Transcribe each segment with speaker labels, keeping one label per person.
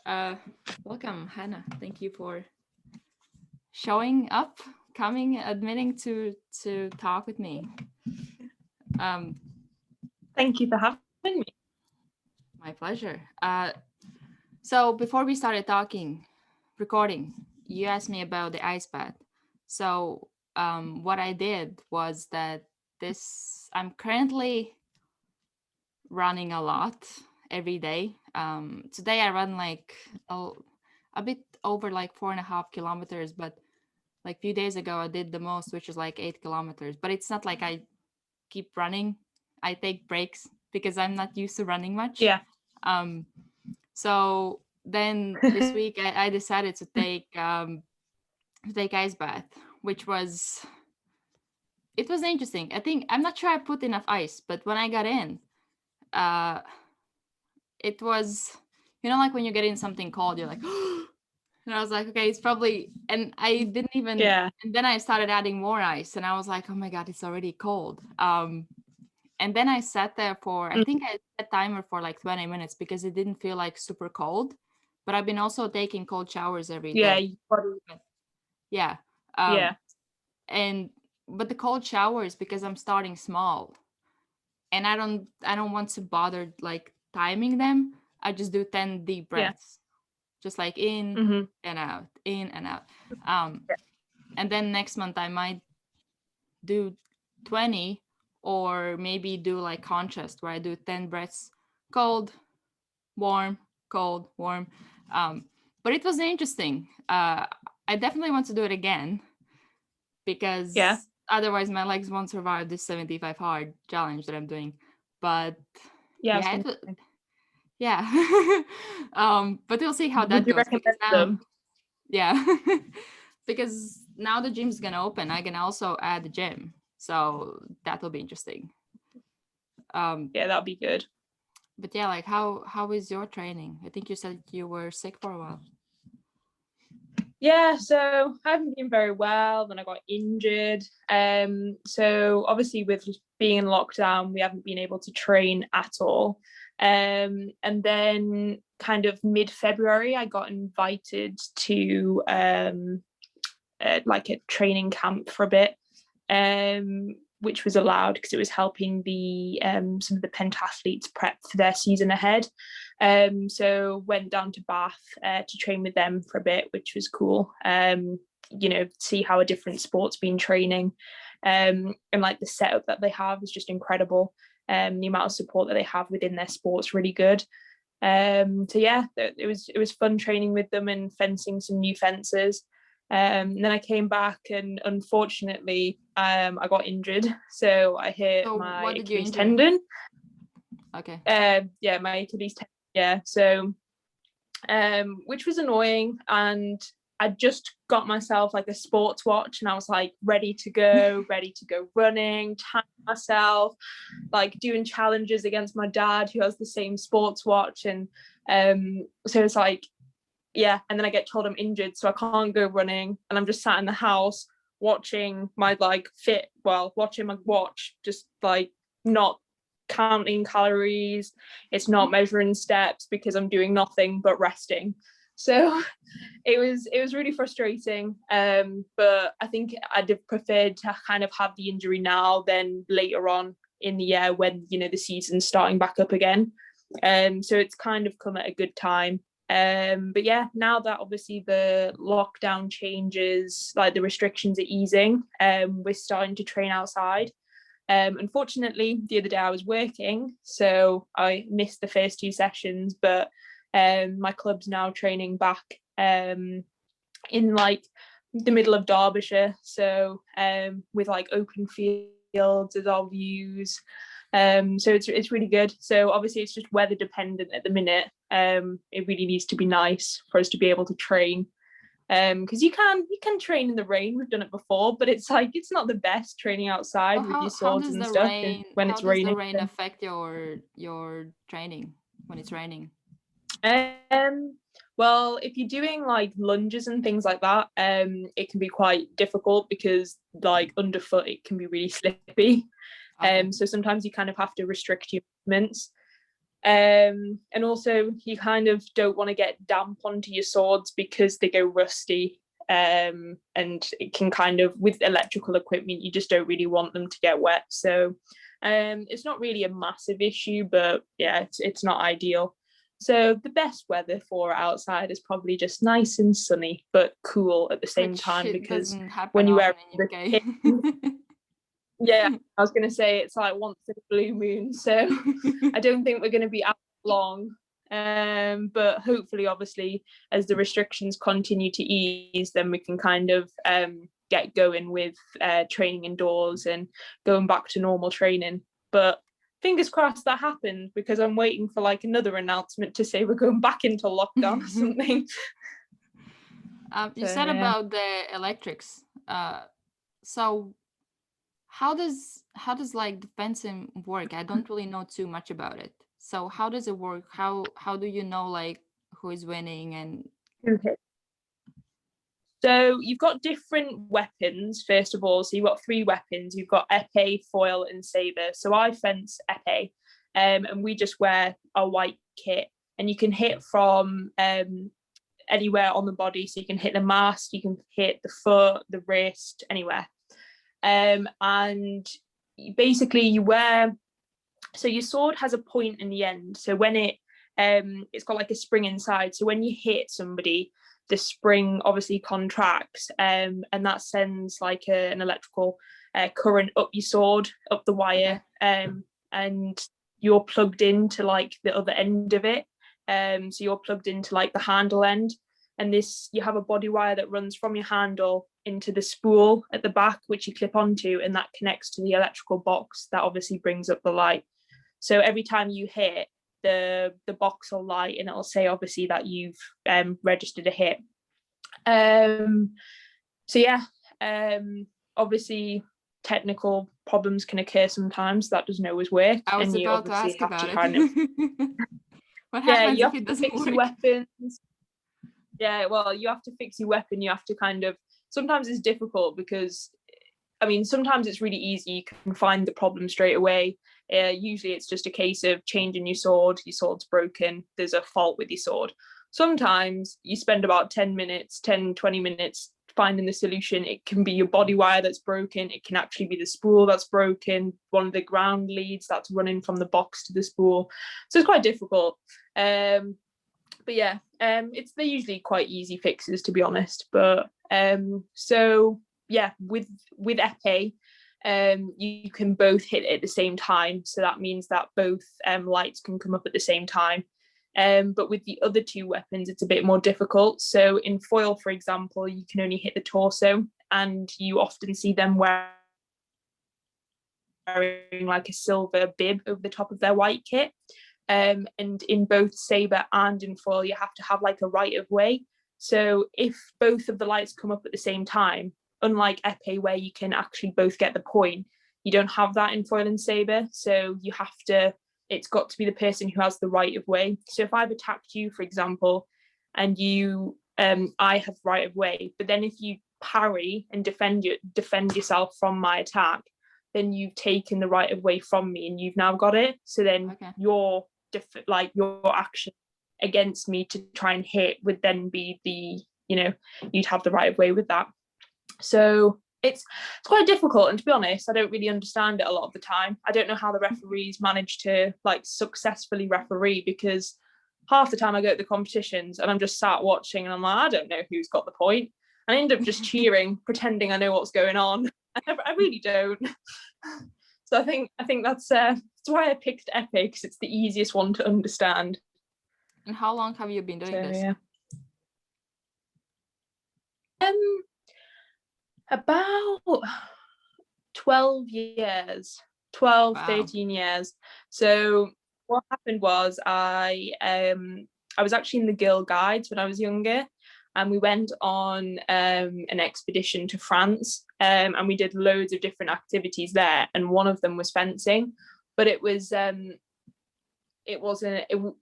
Speaker 1: Uh, Welcome, Hannah. Thank you for showing up, coming, admitting to talk with me.
Speaker 2: Thank you for having me.
Speaker 1: My pleasure. So before we started recording, you asked me about the ice bath. So what I did was that I'm currently running a lot every day. Today I run like a bit over like 4.5 kilometers, but like a few days ago I did the most, which is like 8 kilometers. But it's not like I keep running. I take breaks because I'm not used to running much.
Speaker 2: Yeah.
Speaker 1: So then this week I decided to take ice bath, which was interesting. I think I'm not sure I put enough ice, but when I got in, it was, like when you get in something cold, you're like, and I was like, okay, it's probably, and I didn't even,
Speaker 2: Yeah.
Speaker 1: And then I started adding more ice, and I was like, oh my god, it's already cold. And then I sat there for, I think I set a timer for like 20 minutes because it didn't feel like super cold. But I've been also taking cold showers every day. Yeah.
Speaker 2: Yeah.
Speaker 1: But the cold showers, because I'm starting small, and I don't want to bother like timing them. I just do 10 deep breaths, just like in and out, in and out. And then next month I might do 20, or maybe do like contrast where I do 10 breaths, cold, warm, cold, warm. But it was interesting. I definitely want to do it again because otherwise my legs won't survive this 75 hard challenge that I'm doing. But yeah, but we'll see how that
Speaker 2: Would you
Speaker 1: goes. Because now,
Speaker 2: them?
Speaker 1: yeah, because now the gym's gonna open. I can also add the gym, so that will be interesting.
Speaker 2: Yeah, that'll be good.
Speaker 1: But yeah, like how is your training? I think you said you were sick for a while.
Speaker 2: Yeah, so I haven't been very well. Then I got injured. So obviously with being in lockdown, we haven't been able to train at all. And then kind of mid-February, I got invited to like a training camp for a bit, which was allowed because it was helping the some of the pentathletes prep for their season ahead. So went down to Bath to train with them for a bit, which was cool. See how a different sport's been training, and like the setup that they have is just incredible. The amount of support that they have within their sport's really good. So yeah, it was fun training with them and fencing some new fences. Then I came back, and unfortunately I got injured, so I hurt my Achilles tendon.
Speaker 1: Okay.
Speaker 2: My Achilles tendon. Yeah, so which was annoying, and I just got myself like a sports watch, and I was like ready to go running, time myself, like doing challenges against my dad who has the same sports watch. And so it's like, yeah, and then I get told I'm injured, so I can't go running, and I'm just sat in the house watching my watching my watch, just like not counting calories, it's not measuring steps because I'm doing nothing but resting. So it was really frustrating, but I think I'd have preferred to kind of have the injury now than later on in the year when the season's starting back up again. So it's kind of come at a good time. But yeah, now that obviously the lockdown changes, like the restrictions are easing, we're starting to train outside. Unfortunately, the other day I was working, so I missed the first 2 sessions, but my club's now training back in like the middle of Derbyshire, so with like open fields as our views. So it's really good. So obviously it's just weather dependent at the minute. It really needs to be nice for us to be able to train, because you can train in the rain. We've done it before, but it's like it's not the best training outside with your swords and stuff when it's raining.
Speaker 1: How does the rain affect your training when it's raining?
Speaker 2: Well, if you're doing like lunges and things like that, it can be quite difficult because like underfoot it can be really slippy. So sometimes you kind of have to restrict your movements. And also you kind of don't want to get damp onto your swords because they go rusty. And it can kind of, with electrical equipment, you just don't really want them to get wet. So it's not really a massive issue, but yeah, it's not ideal. So the best weather for outside is probably just nice and sunny, but cool at the same time, because when you wear the kit, yeah, I was going to say it's like once in a blue moon. So I don't think we're going to be out long. But hopefully, obviously, as the restrictions continue to ease, then we can kind of get going with training indoors and going back to normal training. But fingers crossed that happens, because I'm waiting for like another announcement to say we're going back into lockdown or something.
Speaker 1: You said about the electrics. So how does like the fencing work? I don't really know too much about it. So how does it work? How do you know like who is winning? And
Speaker 2: okay. So you've got different weapons, first of all. So you've got 3 weapons. You've got épée, foil, and saber. So I fence épée, and we just wear a white kit. And you can hit from anywhere on the body. So you can hit the mast, you can hit the foot, the wrist, anywhere. And basically you wear, so your sword has a point in the end. So when it's got like a spring inside. So when you hit somebody, the spring obviously contracts, and that sends like an electrical current up your sword, up the wire, and you're plugged into like the other end of it. So you're plugged into like the handle end, and this, you have a body wire that runs from your handle into the spool at the back, which you clip onto, and that connects to the electrical box that obviously brings up the light. So every time you hit, the box will light, and it'll say obviously that you've registered a hit. So yeah, obviously technical problems can occur sometimes. That doesn't always work.
Speaker 1: I was
Speaker 2: and
Speaker 1: about to ask about it. What
Speaker 2: happens
Speaker 1: if it doesn't
Speaker 2: fix
Speaker 1: work?
Speaker 2: Your weapons. Yeah, well, you have to fix your weapon. You have to kind of, sometimes it's difficult because, I mean, sometimes it's really easy. You can find the problem straight away. Usually it's just a case of changing your sword's broken, there's a fault with your sword. Sometimes you spend about 20 minutes finding the solution. It can be your body wire that's broken, it can actually be the spool that's broken, one of the ground leads that's running from the box to the spool. So it's quite difficult. But yeah, they're usually quite easy fixes, to be honest. But so yeah, with épée, you can both hit it at the same time. So that means that both lights can come up at the same time. But with the other 2 weapons, it's a bit more difficult. So in foil, for example, you can only hit the torso, and you often see them wearing like a silver bib over the top of their white kit. And in both saber and in foil, you have to have like a right of way. So if both of the lights come up at the same time, unlike épée where you can actually both get the point, you don't have that in foil and saber. So you have to, it's got to be the person who has the right of way. So if I've attacked you, for example, and you I have right of way, but then if you parry and defend yourself from my attack, then you've taken the right of way from me and you've now got it. So then your action against me to try and hit would then be the, you'd have the right of way with that. So it's quite difficult, and to be honest, I don't really understand it a lot of the time. I don't know how the referees manage to like successfully referee, because half the time I go to the competitions and I'm just sat watching and I'm like, I don't know who's got the point, and I end up just cheering, pretending I know what's going on. I really don't. So I think that's why I picked épée, because it's the easiest one to understand.
Speaker 1: And how long have you been doing this?
Speaker 2: Yeah. About 12 years, 12, wow. 13 years. So what happened was I was actually in the Girl Guides when I was younger, and we went on an expedition to France, and we did loads of different activities there, and one of them was fencing, but it was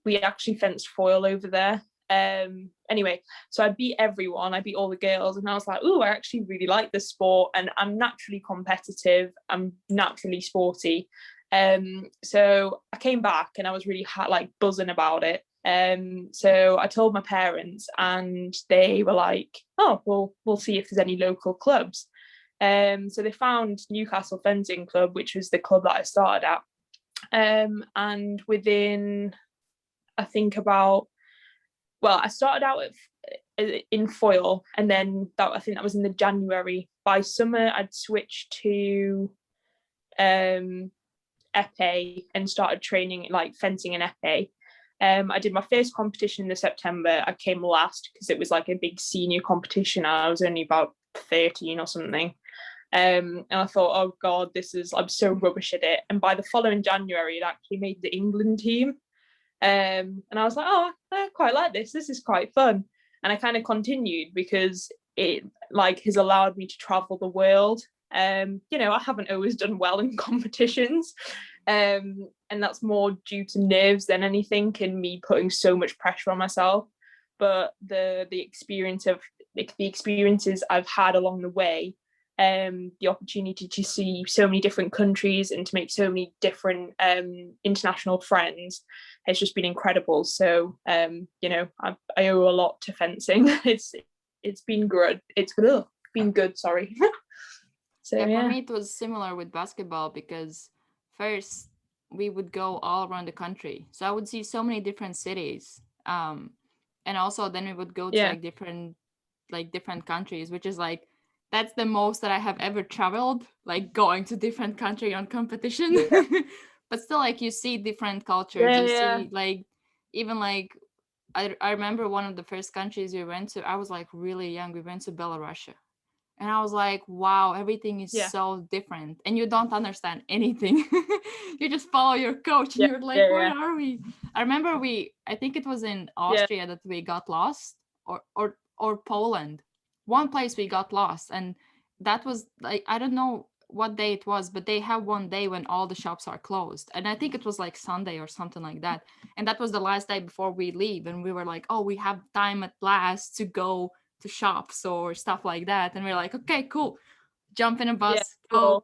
Speaker 2: we actually fenced foil over there. Anyway, so I beat everyone, I beat all the girls, and I was like, oh, I actually really like this sport, and I'm naturally competitive, I'm naturally sporty, So I came back and I was really like buzzing about it. So I told my parents and they were like, oh, well, we'll see if there's any local clubs. So they found Newcastle Fencing Club, which was the club that I started at. And within, I think about, well, I started out in foil, and then I think that was in the January. By summer, I'd switched to épée and started training like fencing and épée. I did my first competition in the September. I came last because it was like a big senior competition. I was only about 13 or something. And I thought, oh God, I'm so rubbish at it. And by the following January, it actually made the England team. And I was like, oh, I quite like this. This is quite fun. And I kind of continued because it like has allowed me to travel the world. You know, I haven't always done well in competitions. And that's more due to nerves than anything and me putting so much pressure on myself. But the experiences I've had along the way, the opportunity to see so many different countries and to make so many different international friends has just been incredible. So you know, I owe a lot to fencing. It's been good. Been good. Sorry. So
Speaker 1: yeah, for me it was similar with basketball, because first we would go all around the country, so I would see so many different cities, and also then we would go to like different countries, which is like, that's the most that I have ever traveled, like going to different country on competition. But still, like, you see different cultures, you see like, even like, I remember one of the first countries we went to, I was like really young, we went to Belarus. And I was like, wow, everything is so different. And you don't understand anything. You just follow your coach and you're like, where are we? I remember I think it was in Austria that we got lost, or Poland. One place we got lost. And that was like, I don't know what day it was, but they have one day when all the shops are closed. And I think it was like Sunday or something like that. And that was the last day before we leave. And we were like, oh, we have time at last to go to shops or stuff like that. And we're like, okay, cool, jump in a bus, go.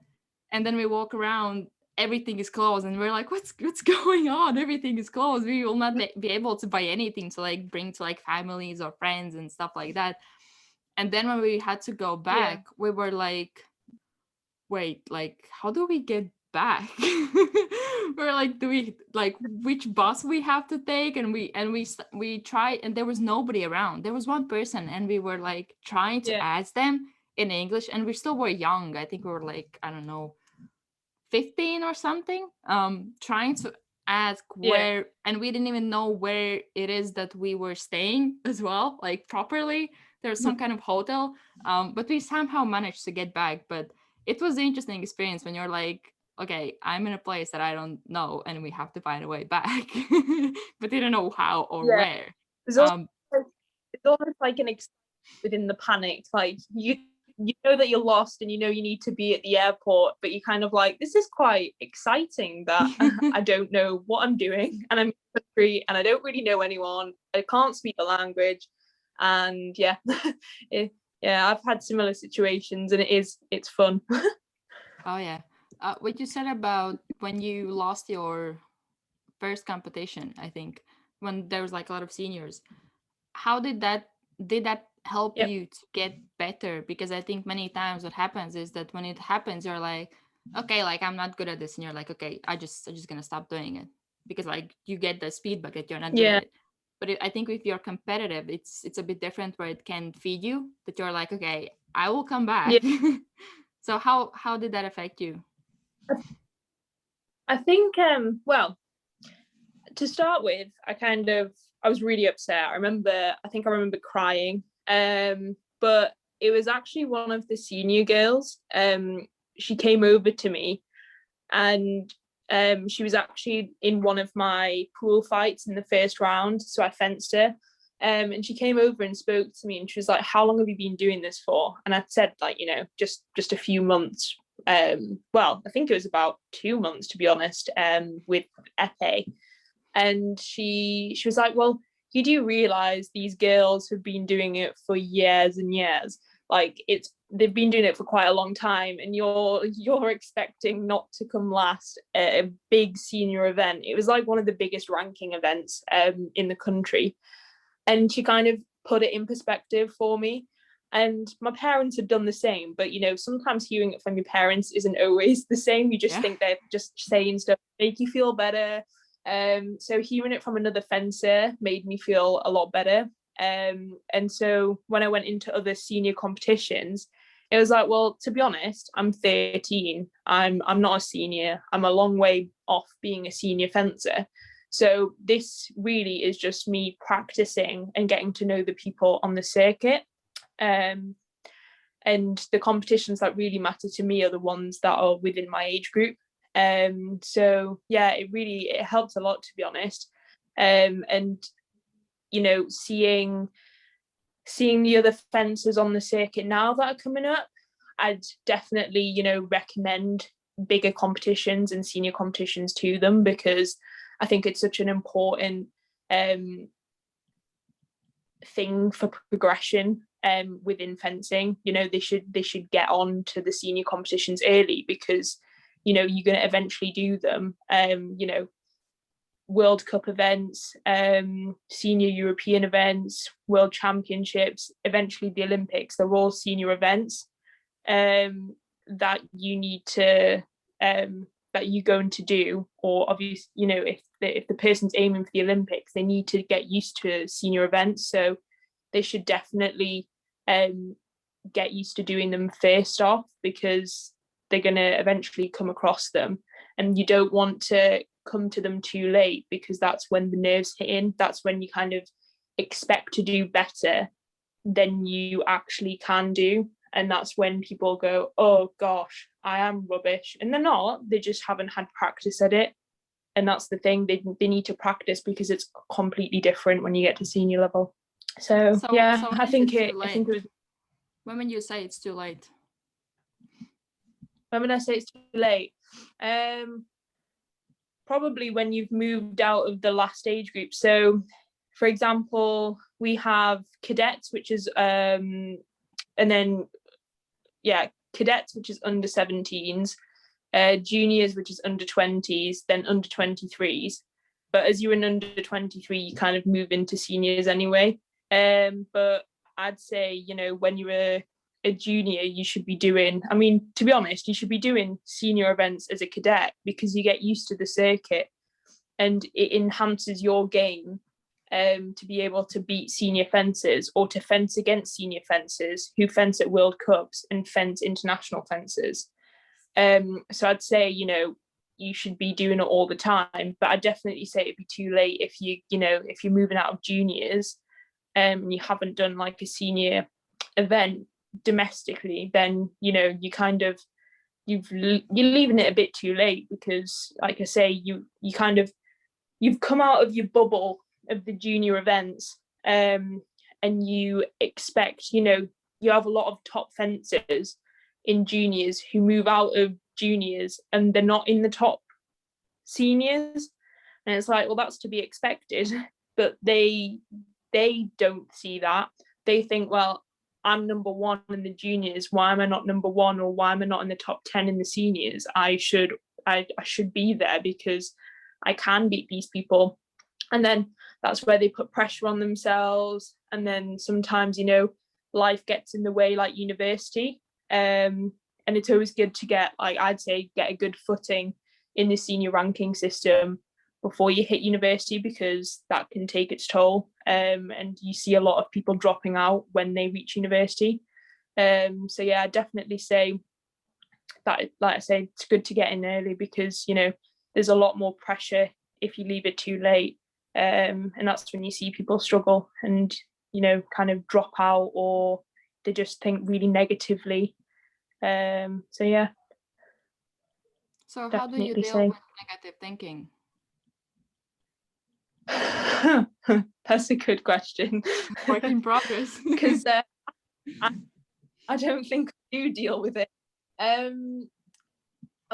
Speaker 1: And then we walk around, everything is closed, and we're like, what's going on? Everything is closed. We will not be able to buy anything to like bring to like families or friends and stuff like that. And then when we had to go back, we were like, wait, like, how do we get back? We're like, do we like, which bus we have to take? And we tried, and there was nobody around. There was one person, and we were like trying to ask them in English, and we still were young. I think we were like, I don't know, 15 or something, trying to ask where, and we didn't even know where it is that we were staying as well, like properly. There's some kind of hotel, but we somehow managed to get back. But it was an interesting experience when you're like, okay, I'm in a place that I don't know, and we have to find a way back, but they don't know how or where.
Speaker 2: It's almost like an within the panic, like you know that you're lost and you know you need to be at the airport, but you kind of like, this is quite exciting that I don't know what I'm doing, and I'm in the country and I don't really know anyone, I can't speak the language, and I've had similar situations, and it's fun.
Speaker 1: Oh yeah. What you said about when you lost your first competition, I think, when there was like a lot of seniors, how did that help you to get better? Because I think many times what happens is that when it happens, you're like, okay, like, I'm not good at this, and you're like, okay, I'm just gonna stop doing it, because like you get this feedback that you're not good at it. But I think if you're competitive, it's a bit different, where it can feed you, that you're like, okay, I will come back. So how did that affect you?
Speaker 2: I think well, to start with, I was really upset. I remember crying. But it was actually one of the senior girls. She came over to me, and she was actually in one of my pool fights in the first round, so I fenced her. And she came over and spoke to me, and she was like, how long have you been doing this for? And I said, like, you know, just a few months. Well, I think it was about 2 months, to be honest, with épée. And she was like, well, you do realize these girls have been doing it for years and years. Like, it's they've been doing it for quite a long time, and you're expecting not to come last at a big senior event. It was like one of the biggest ranking events in the country, and she kind of put it in perspective for me. And my parents had done the same, but sometimes hearing it from your parents isn't always the same. You just think they're just saying stuff to make you feel better. So hearing it from another fencer made me feel a lot better. And so when I went into other senior competitions, it was like, well, to be honest, I'm 13. I'm not a senior. I'm a long way off being a senior fencer. So this really is just me practicing and getting to know the people on the circuit. And the competitions that really matter to me are the ones that are within my age group. So yeah, it helped a lot, to be honest. And seeing the other fencers on the circuit now that are coming up, I'd definitely recommend bigger competitions and senior competitions to them, because I think it's such an important thing for progression within fencing. They should get on to the senior competitions early, because you're going to eventually do them. World Cup events, senior European events, World Championships, eventually the Olympics. They're all senior events that you need to that you're going to do. Or obviously, if the person's aiming for the Olympics, they need to get used to senior events. So they should definitely get used to doing them first off, because they're going to eventually come across them, and you don't want to come to them too late, because that's when the nerves hit in. That's when you kind of expect to do better than you actually can do, and that's when people go, oh gosh, I am rubbish. And they're not, they just haven't had practice at it. And that's the thing, they need to practice, because it's completely different when you get to senior level. So yeah, I think it was.
Speaker 1: When would you say it's too late?
Speaker 2: When would I say it's too late? Probably when you've moved out of the last age group. So for example, we have cadets, which is and then cadets, which is under 17s, juniors, which is under 20s, then under 23s. But as you're an under 23, you kind of move into seniors anyway. But I'd say, when you're a junior, you should be doing, to be honest, you should be doing senior events as a cadet, because you get used to the circuit and it enhances your game to be able to beat senior fencers, or to fence against senior fencers who fence at World Cups and fence international fencers. So I'd say, you should be doing it all the time, but I'd definitely say it'd be too late if if you're moving out of juniors and you haven't done like a senior event domestically. Then you're leaving it a bit too late, because like I say, you've come out of your bubble of the junior events, and you expect, you have a lot of top fencers in juniors who move out of juniors and they're not in the top seniors, and it's like, well, that's to be expected. But they don't see that. They think, well, I'm number one in the juniors, why am I not number one, or why am I not in the top 10 in the seniors? I should be there, because I can beat these people. And then that's where they put pressure on themselves. And then sometimes, life gets in the way, like university. And it's always good to get a good footing in the senior ranking system before you hit university, because that can take its toll. And you see a lot of people dropping out when they reach university. So yeah, I definitely say that, like I say, it's good to get in early, because there's a lot more pressure if you leave it too late. And that's when you see people struggle and kind of drop out, or they just think really negatively. So yeah.
Speaker 1: So how do you deal with negative thinking?
Speaker 2: That's a good question.
Speaker 1: Work in progress.
Speaker 2: Because I don't think I do deal with it. I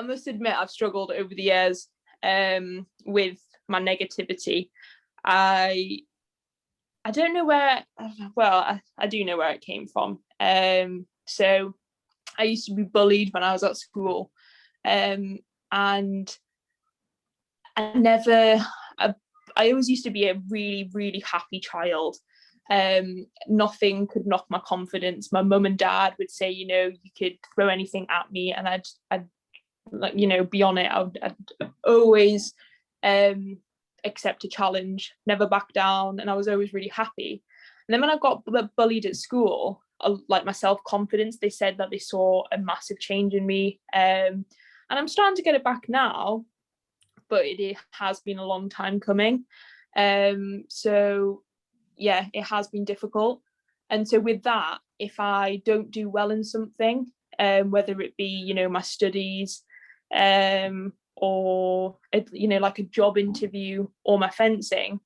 Speaker 2: must admit, I've struggled over the years with my negativity. I don't know where. Well, I do know where it came from. So I used to be bullied when I was at school, and I always used to be a really, really happy child. Nothing could knock my confidence. My mum and dad would say, you could throw anything at me and I'd like, be on it. I'd always accept a challenge, never back down, and I was always really happy. And then when I got bullied at school, like my self-confidence, they said that they saw a massive change in me, and I'm starting to get it back now, but it has been a long time coming. So yeah, it has been difficult. And so with that, if I don't do well in something, whether it be, my studies, or, like a job interview or my fencing,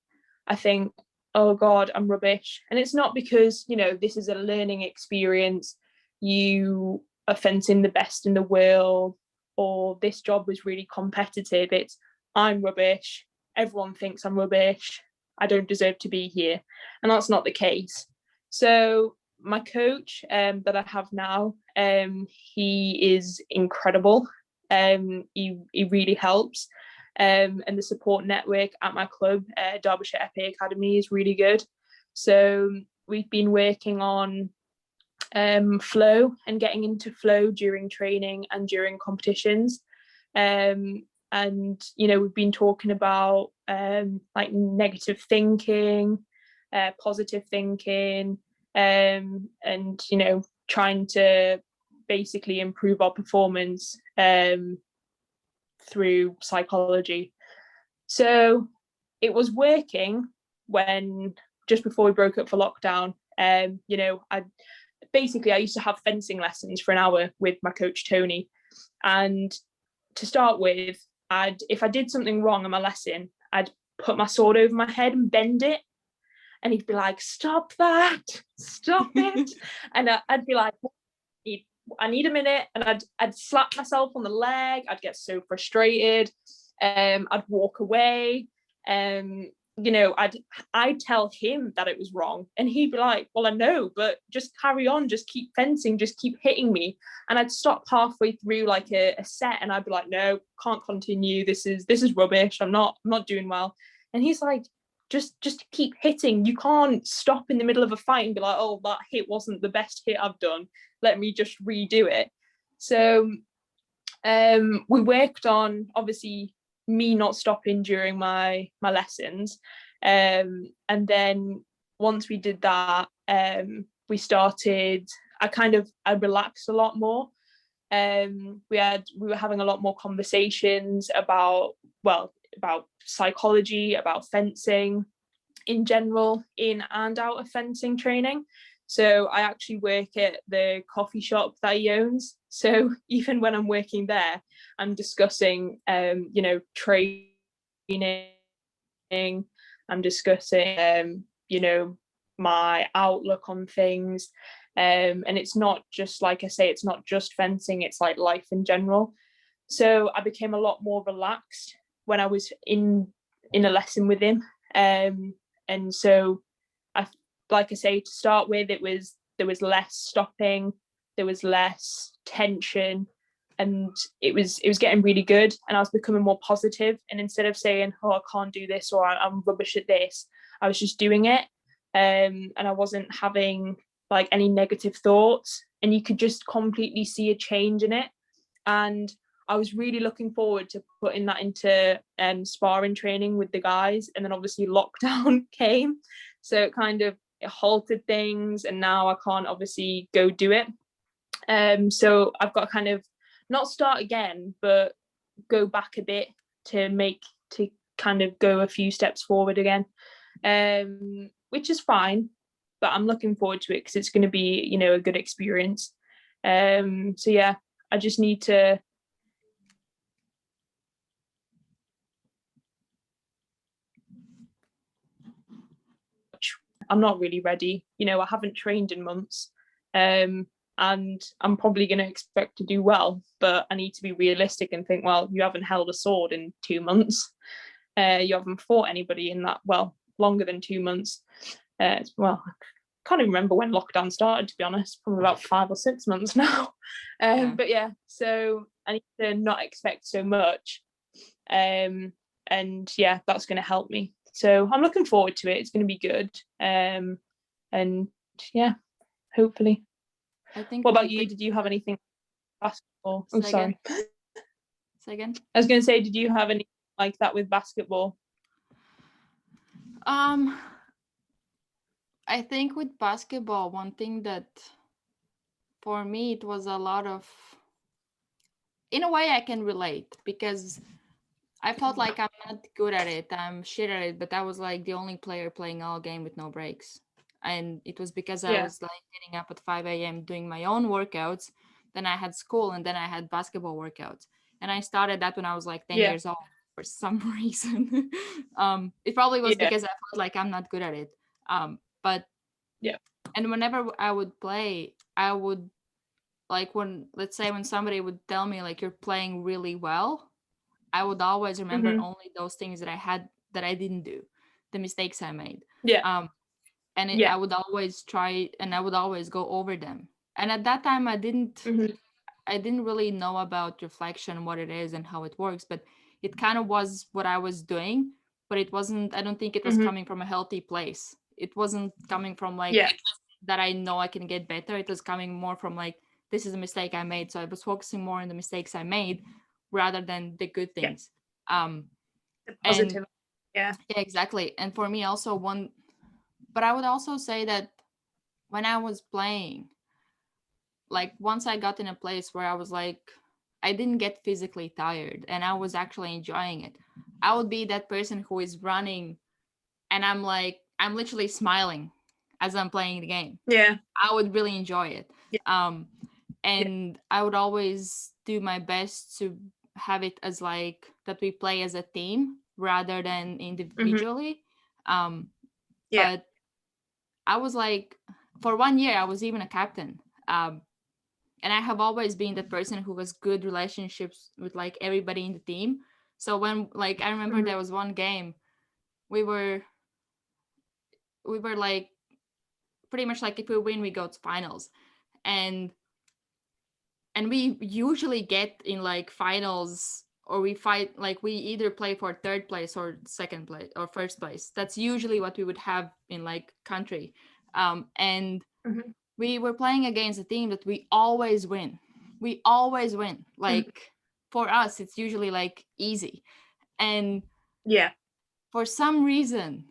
Speaker 2: I think, oh God, I'm rubbish. And it's not because, this is a learning experience, you are fencing the best in the world, or this job was really competitive. It's, I'm rubbish. Everyone thinks I'm rubbish. I don't deserve to be here. And that's not the case. So my coach that I have now, he is incredible. He really helps. And the support network at my club, Derbyshire EP Academy, is really good. So we've been working on flow and getting into flow during training and during competitions. And we've been talking about like negative thinking, positive thinking, and trying to basically improve our performance through psychology. So it was working when, just before we broke up for lockdown, I used to have fencing lessons for an hour with my coach Tony, and to start with, if I did something wrong on my lesson, I'd put my sword over my head and bend it, and he'd be like, stop it. And I'd be like, I need a minute, and I'd slap myself on the leg. I'd get so frustrated. I'd walk away. I'd tell him that it was wrong, and he'd be like, well, I know, but just carry on, just keep fencing, just keep hitting me. And I'd stop halfway through like a set, and I'd be like, no, can't continue, this is rubbish, I'm not doing well. And he's like, just keep hitting, you can't stop in the middle of a fight and be like, oh, that hit wasn't the best hit I've done, let me just redo it. So we worked on, obviously, me not stopping during my lessons, and then once we did that, we started, I relaxed a lot more. We were having a lot more conversations about psychology, about fencing in general, in and out of fencing training. So I actually work at the coffee shop that he owns. So even when I'm working there, I'm discussing, training. I'm discussing, my outlook on things. And it's not just, like I say, it's not just fencing, it's like life in general. So I became a lot more relaxed when I was in a lesson with him. And so like I say, to start with, there was less stopping, there was less tension, and it was getting really good, and I was becoming more positive. And instead of saying, oh, I can't do this, or I'm rubbish at this, I was just doing it, and I wasn't having like any negative thoughts, and you could just completely see a change in it. And I was really looking forward to putting that into sparring training with the guys, and then obviously lockdown came, so it halted things, and now I can't obviously go do it. So I've got to kind of not start again, but go back a bit to kind of go a few steps forward again, which is fine, but I'm looking forward to it because it's going to be, a good experience. So yeah, I just need to I'm not really ready. I haven't trained in months, and I'm probably going to expect to do well, but I need to be realistic and think, well, you haven't held a sword in 2 months. You haven't fought anybody in that, longer than 2 months. can't even remember when lockdown started, to be honest, probably about 5 or 6 months now. But yeah, so I need to not expect so much. And yeah, that's going to help me. So I'm looking forward to it. It's going to be good. And yeah, hopefully.
Speaker 1: I think.
Speaker 2: What about you? Did you have anything basketball? Oh, sorry.
Speaker 1: Say again.
Speaker 2: I was going to say, did you have anything like that with basketball?
Speaker 1: I think with basketball, one thing that for me it was a lot of, in a way I can relate, because I felt like I'm not good at it, I'm shit at it, but I was like the only player playing all game with no breaks. And it was because I was like getting up at 5 a.m. doing my own workouts, then I had school, and then I had basketball workouts. And I started that when I was like 10 years old for some reason. It probably was because I felt like I'm not good at it. But and whenever I would play, I would, like, when, let's say, when somebody would tell me like you're playing really well, I would always remember only those things that I didn't do, the mistakes I made. I would always try, and I would always go over them. And at that time I didn't really know about reflection, what it is and how it works, but it kind of was what I was doing, but it wasn't, I don't think it was coming from a healthy place. It wasn't coming from like that I know I can get better. It was coming more from like, this is a mistake I made. So I was focusing more on the mistakes I made rather than the good things.
Speaker 2: The positive.
Speaker 1: And, yeah, exactly. And for me also but I would also say that when I was playing, like once I got in a place where I was like, I didn't get physically tired and I was actually enjoying it, I would be that person who is running and I'm like, I'm literally smiling as I'm playing the game. I would really enjoy it. And I would always do my best to have it as like that we play as a team rather than individually. But I was like, for 1 year, I was even a captain. And I have always been the person who was good relationships with like everybody in the team. So when, like, I remember there was one game we were like pretty much like, if we win we go to finals, and we usually get in like finals, or we fight, like we either play for third place or second place or first place. That's usually what we would have in like country. And we were playing against a team that we always win. Like for us it's usually like easy, and for some reason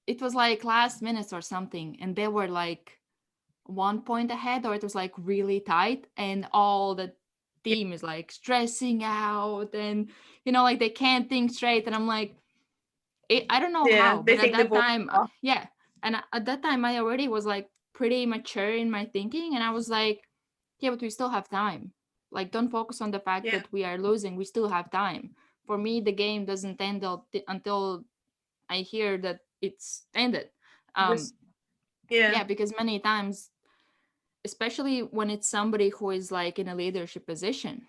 Speaker 1: it was like last minutes or something, and they were like 1 point ahead, or it was like really tight, and all the team is like stressing out, and like they can't think straight, and I'm like, I don't know how, but at that time, and at that time I already was like pretty mature in my thinking, and I was like, yeah, but we still have time. Like, don't focus on the fact that we are losing. We still have time. For me, the game doesn't end until I hear that it's ended. Because many times, especially when it's somebody who is like in a leadership position,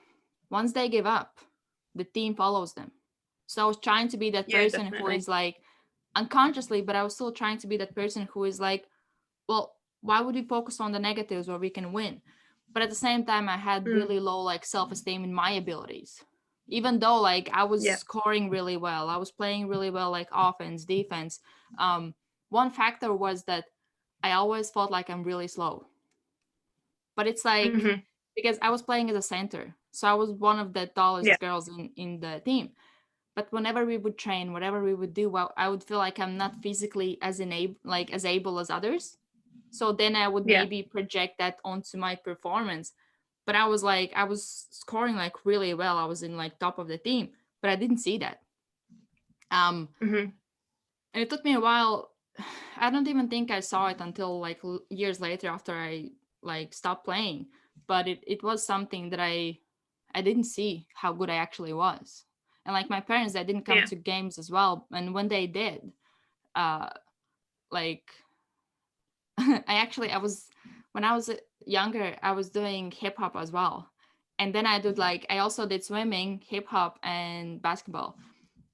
Speaker 1: once they give up, the team follows them. So I was trying to be that person who is like, unconsciously, but I was still trying to be that person who is like, well, why would we focus on the negatives where we can win? But at the same time, I had really low like self-esteem in my abilities. Even though like I was scoring really well, I was playing really well, like offense, defense. One factor was that I always felt like I'm really slow. But it's like, because I was playing as a center, so I was one of the tallest girls in the team. But whenever we would train, whatever we would do, well, I would feel like I'm not physically as able as others. So then I would maybe project that onto my performance. But I was scoring like really well. I was in like top of the team, but I didn't see that. And it took me a while. I don't even think I saw it until like years later after I like stopped playing. But it was something that I didn't see how good I actually was. And like my parents, they didn't come to games as well. And when they did, like I was, when I was younger, I was doing hip hop as well. And then I also did swimming, hip hop, and basketball.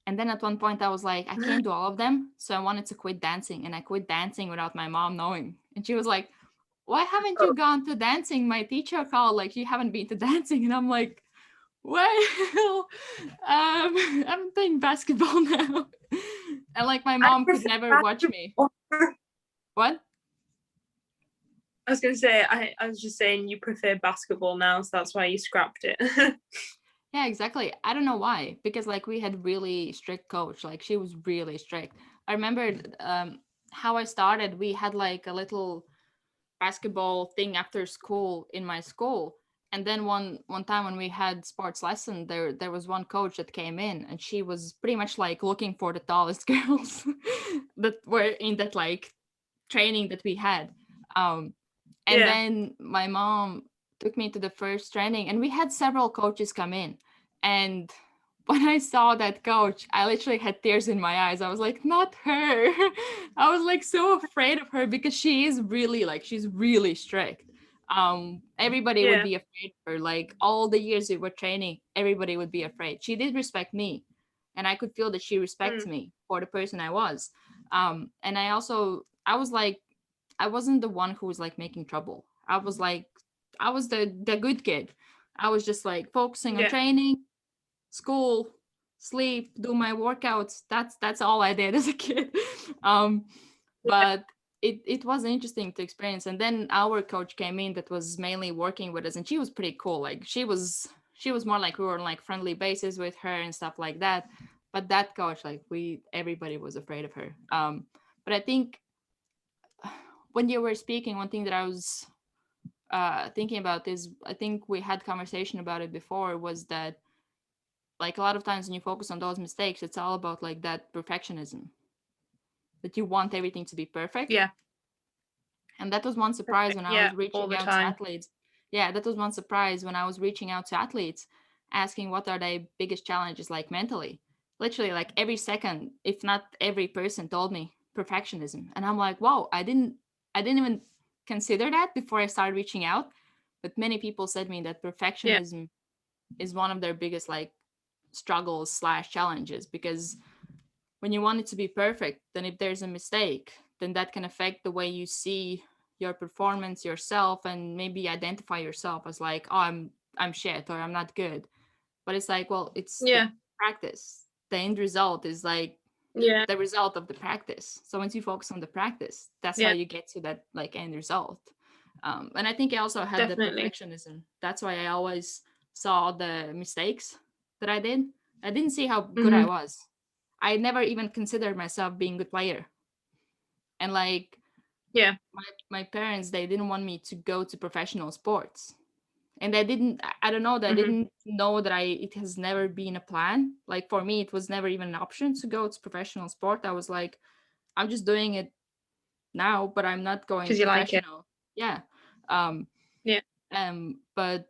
Speaker 1: And then at one point I was like, I can't do all of them. So I wanted to quit dancing, and I quit dancing without my mom knowing. And she was like, why haven't you gone to dancing? My teacher called, like, you haven't been to dancing. And I'm like, well, I'm playing basketball now. And like my mom could never watch me. What?
Speaker 2: I was going to say, I was just saying you prefer basketball now, so that's why you scrapped it.
Speaker 1: Yeah, exactly. I don't know why, because like we had really strict coach. Like she was really strict. I remember how I started. We had like a little basketball thing after school in my school. And then one time when we had sports lesson, there was one coach that came in, and she was pretty much like looking for the tallest girls that were in that like training that we had. And then my mom took me to the first training, and we had several coaches come in. And when I saw that coach, I literally had tears in my eyes. I was like, not her. I was like so afraid of her because she is really like, she's really strict. Everybody would be afraid of her. Like all the years we were training, everybody would be afraid. She did respect me, and I could feel that she respects me for the person I was. And I was like, I wasn't the one who was like making trouble. I was like, I was the good kid. I was just like focusing on training, school, sleep, do my workouts. That's all I did as a kid. But it was interesting to experience. And then our coach came in that was mainly working with us, and she was pretty cool. Like she was more like we were on like friendly basis with her and stuff like that. But that coach, like everybody was afraid of her. But I think when you were speaking, one thing that I was thinking about is, I think we had conversation about it before, was that like a lot of times when you focus on those mistakes, it's all about like that perfectionism, that you want everything to be perfect. And that was one surprise when I was reaching out to athletes. Yeah, that was one surprise when I was reaching out to athletes, asking what are their biggest challenges, like mentally. Literally, like every second, if not every person told me perfectionism. And I'm like, wow, I didn't even consider that before I started reaching out. But many people said me that perfectionism is one of their biggest like struggles slash challenges, because when you want it to be perfect, then if there's a mistake, then that can affect the way you see your performance, yourself, and maybe identify yourself as like, oh, I'm shit, or I'm not good. But it's like, well, it's the practice. The end result is like the result of the practice. So once you focus on the practice, that's how you get to that like end result. And I think I also had the perfectionism. That's why I always saw the mistakes that I did. I didn't see how good I was. I never even considered myself being a good player. And like my parents, they didn't want me to go to professional sports. And I don't know, they didn't know that it has never been a plan. Like for me, it was never even an option to go to professional sport. I was like, I'm just doing it now, but I'm not going professional. Yeah. But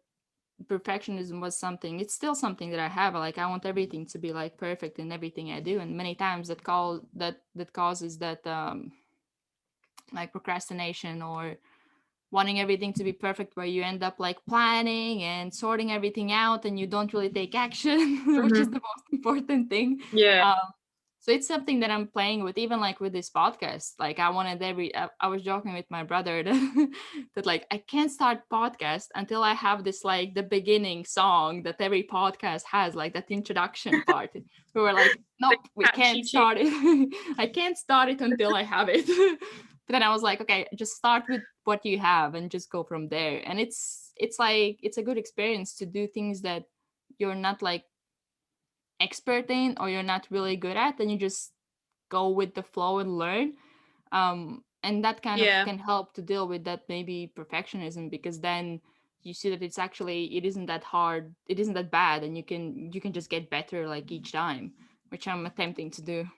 Speaker 1: perfectionism was something, it's still something that I have. Like I want everything to be like perfect in everything I do. And many times that causes that like procrastination, or wanting everything to be perfect, where you end up like planning and sorting everything out and you don't really take action, which is the most important thing. So it's something that I'm playing with, even like with this podcast. Like I wanted I was joking with my brother that like I can't start podcast until I have this like the beginning song that every podcast has, like that introduction part. We were like, nope, we can't start it. I can't start it until I have it. But then I was like, okay, just start with what you have and just go from there. And it's like it's a good experience to do things that you're not like expert in, or you're not really good at, then you just go with the flow and learn. And that kind of can help to deal with that maybe perfectionism, because then you see that it isn't that hard, it isn't that bad, and you can just get better like each time, which I'm attempting to do.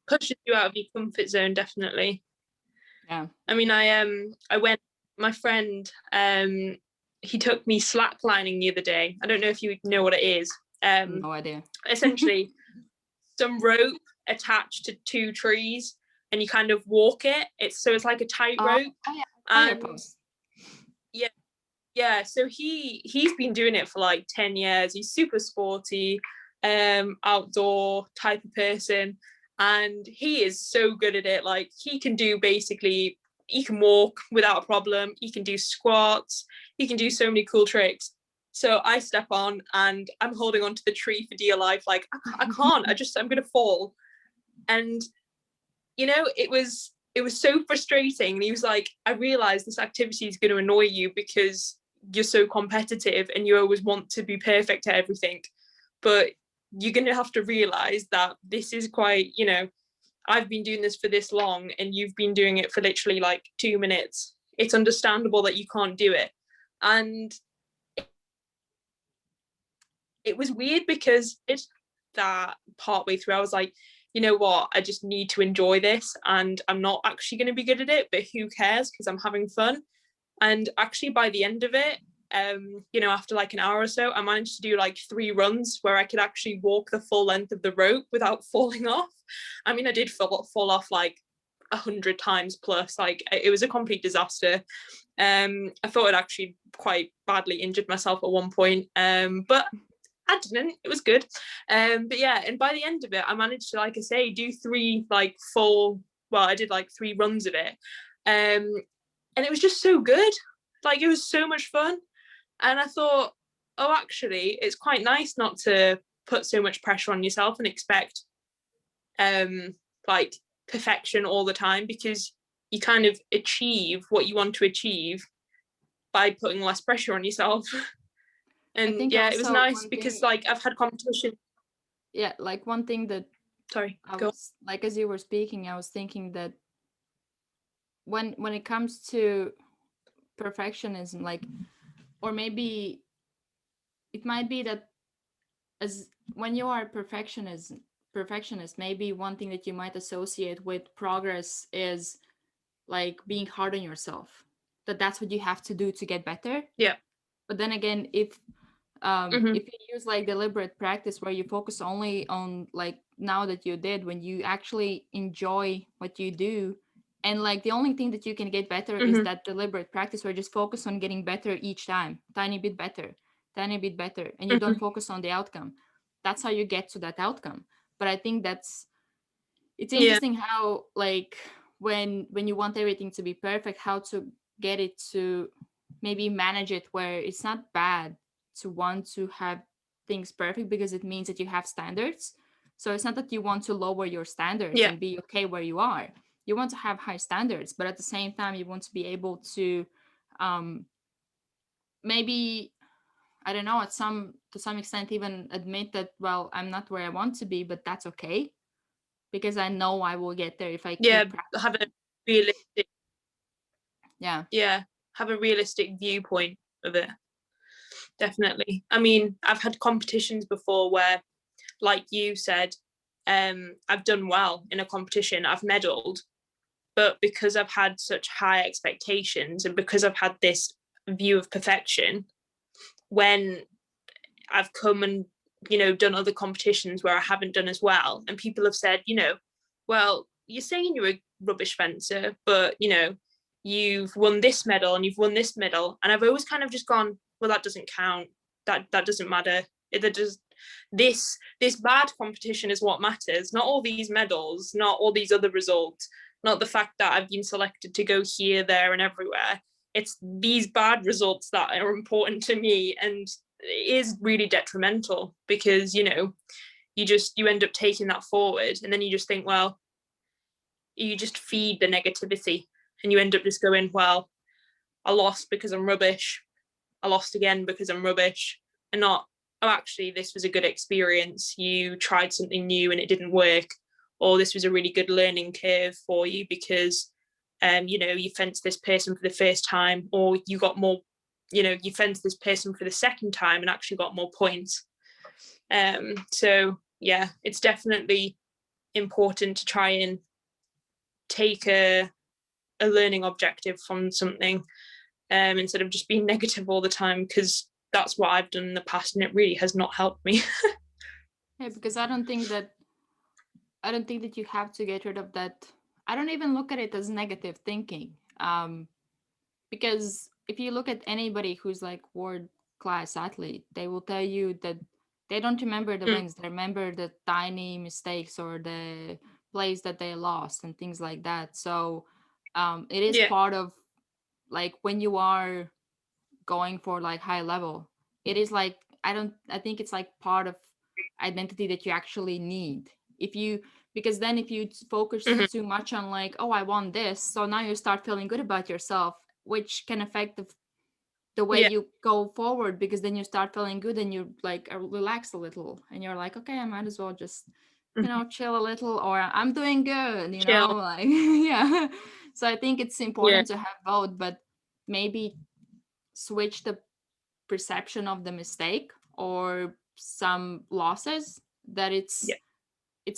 Speaker 2: Pushes you out of your comfort zone, definitely. I mean, I went, my friend, he took me slacklining the other day. I don't know if you know what it is.
Speaker 1: No idea.
Speaker 2: Essentially some rope attached to two trees, and you kind of walk it. It's like a tightrope.
Speaker 1: Fire post.
Speaker 2: So he's been doing it for like 10 years. He's super sporty. outdoor type of person, and he is so good at it. Like, he can do basically, he can walk without a problem, he can do squats, he can do so many cool tricks. So I step on and I'm holding onto the tree for dear life, like I can't, I'm gonna fall. And it was so frustrating. And he was like, I realize this activity is going to annoy you because you're so competitive and you always want to be perfect at everything, but you're going to have to realize that this is quite, I've been doing this for this long and you've been doing it for literally like 2 minutes. It's understandable that you can't do it. And it was weird because it's that partway through I was like, you know what, I just need to enjoy this, and I'm not actually going to be good at it, but who cares, because I'm having fun. And actually by the end of it, after like an hour or so, I managed to do like 3 runs where I could actually walk the full length of the rope without falling off. I mean, I did fall off like 100 times plus. Like, it was a complete disaster. I thought I'd actually quite badly injured myself at one point, but I didn't. It was good. But yeah, and by the end of it, I managed to, like I say, do 3 like full. Well, I did like 3 runs of it, and it was just so good. Like, it was so much fun, and I thought, oh, actually, it's quite nice not to put so much pressure on yourself and expect like perfection all the time, because you kind of achieve what you want to achieve by putting less pressure on yourself. And yeah, it was nice because like I've had competition.
Speaker 1: Yeah, like one thing that
Speaker 2: Sorry,
Speaker 1: I was like, as you were speaking, I was thinking that when it comes to perfectionism, like, or maybe it might be that as when you are perfectionist, maybe one thing that you might associate with progress is like being hard on yourself, that's what you have to do to get better.
Speaker 2: Yeah.
Speaker 1: But then again, if you use like deliberate practice where you focus only on, like now that you did, when you actually enjoy what you do, and like the only thing that you can get better is that deliberate practice where you just focus on getting better each time, tiny bit better, and you don't focus on the outcome. That's how you get to that outcome. But I think it's interesting how, like, when you want everything to be perfect, how to get it to maybe manage it where it's not bad to want to have things perfect, because it means that you have standards. So it's not that you want to lower your standards and be okay where you are. You want to have high standards, but at the same time you want to be able to maybe, I don't know, to some extent even admit that, well, I'm not where I want to be, but that's okay, because I know I will get there if I keep practicing.
Speaker 2: Have a realistic
Speaker 1: yeah
Speaker 2: have a realistic viewpoint of it. Definitely. I mean, I've had competitions before where, like you said, I've done well in a competition, I've medaled, but because I've had such high expectations and because I've had this view of perfection, when I've come and done other competitions where I haven't done as well, and people have said, well, you're saying you're a rubbish fencer, but you've won this medal and you've won this medal, and I've always kind of just gone, well, that doesn't count, that doesn't matter. This bad competition is what matters, not all these medals, not all these other results, not the fact that I've been selected to go here, there, and everywhere. It's these bad results that are important to me, and it is really detrimental, because you end up taking that forward, and then you just think, well, you just feed the negativity, and you end up just going, well, I lost because I'm rubbish, I lost again because I'm rubbish, and not, oh, actually this was a good experience, you tried something new and it didn't work, or this was a really good learning curve for you because you fenced this person for the first time, or you got more, you fenced this person for the second time and actually got more points. So yeah, it's definitely important to try and take a learning objective from something, instead of just being negative all the time, because that's what I've done in the past and it really has not helped me.
Speaker 1: Yeah, because I don't think that you have to get rid of that. I don't even look at it as negative thinking, because if you look at anybody who's like world class athlete, they will tell you that They don't remember the wins. They remember the tiny mistakes or the plays that they lost and things like that. So it is part of, like, when you are going for like high level, it is like, I think it's like part of identity that you actually need. If you, because then if you focus too much on like, oh, I want this, so now you start feeling good about yourself, which can affect the way you go forward, because then you start feeling good and you like relax a little and you're like, okay, I might as well just, chill a little, or I'm doing good,
Speaker 2: Chill.
Speaker 1: like yeah. So I think it's important to have both, but maybe switch the perception of the mistake or some losses, that it's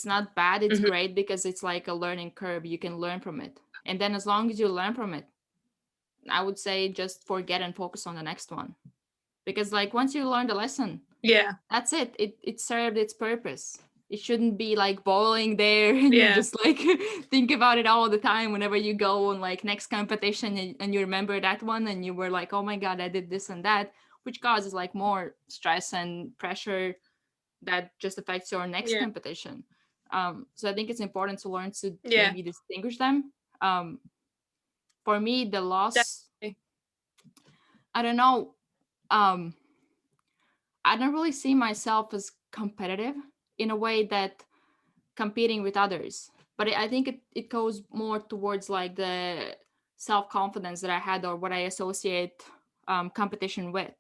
Speaker 1: not bad, it's great, because it's like a learning curve. You can learn from it, and then as long as you learn from it, I would say just forget and focus on the next one, because like once you learn the lesson, that's it served its purpose. It shouldn't be like boiling there and you just like think about it all the time whenever you go on like next competition, and you remember that one and you were like, oh my god, I did this and that, which causes like more stress and pressure that just affects your next competition. So I think it's important to learn to maybe distinguish them. For me, the loss,
Speaker 2: Definitely.
Speaker 1: I don't know, um, I don't really see myself as competitive in a way that competing with others. But I think it goes more towards like the self confidence that I had, or what I associate competition with.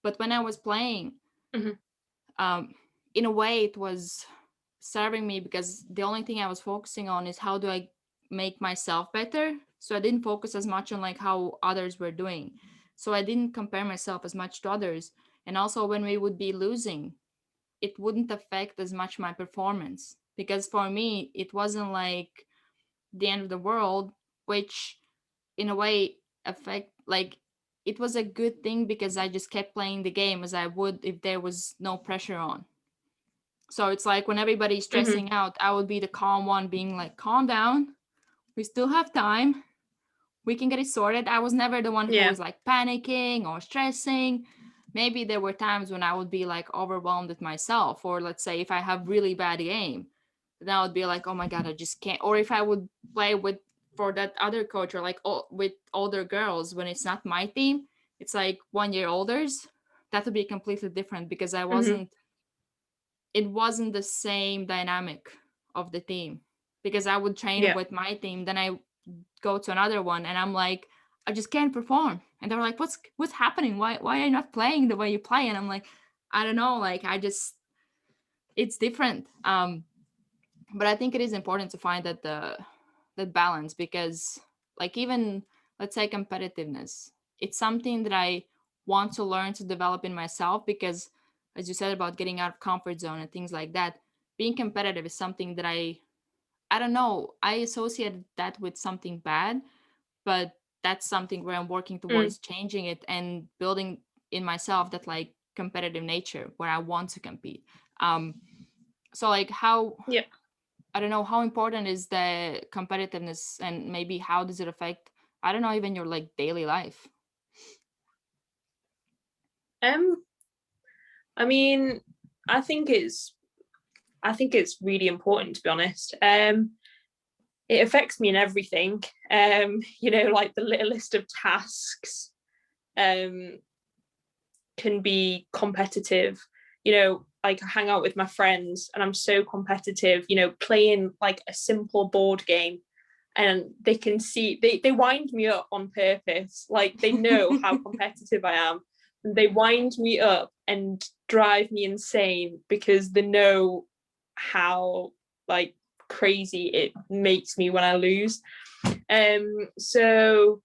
Speaker 1: But when I was playing, um, in a way, it was serving me, because the only thing I was focusing on is how do I make myself better. So I didn't focus as much on like how others were doing. So I didn't compare myself as much to others. And also, when we would be losing, it wouldn't affect as much my performance, because for me it wasn't like the end of the world, which in a way affect like, it was a good thing, because I just kept playing the game as I would if there was no pressure on. So it's like when everybody's stressing out, I would be the calm one, being like, calm down, we still have time, we can get it sorted. I was never the one who was like panicking or stressing. Maybe there were times when I would be like overwhelmed with myself, or let's say if I have really bad game, then I would be like, oh my god, I just can't. Or if I would play with, for that other coach, or like with older girls when it's not my team, it's like 1 year olders, that would be completely different, because I wasn't, it wasn't the same dynamic of the team, because I would train with my team, then I go to another one and I'm like, I just can't perform. And they're like, what's happening? Why are you not playing the way you play? And I'm like, I don't know, like I just, it's different. But I think it is important to find that balance, because like, even let's say competitiveness, it's something that I want to learn to develop in myself, because as you said about getting out of comfort zone and things like that, being competitive is something that I don't know, I associated that with something bad, but that's something where I'm working towards changing it and building in myself that like competitive nature where I want to compete. So like, how, I don't know, how important is the competitiveness, and maybe how does it affect, I don't know, even your like daily life?
Speaker 2: I mean, I think it's really important, to be honest. It affects me in everything. Like the littlest of tasks can be competitive. Like I hang out with my friends and I'm so competitive, playing like a simple board game, and they can see, they wind me up on purpose. Like they know how competitive I am, and they wind me up and drive me insane, because they know how like crazy it makes me when I lose. So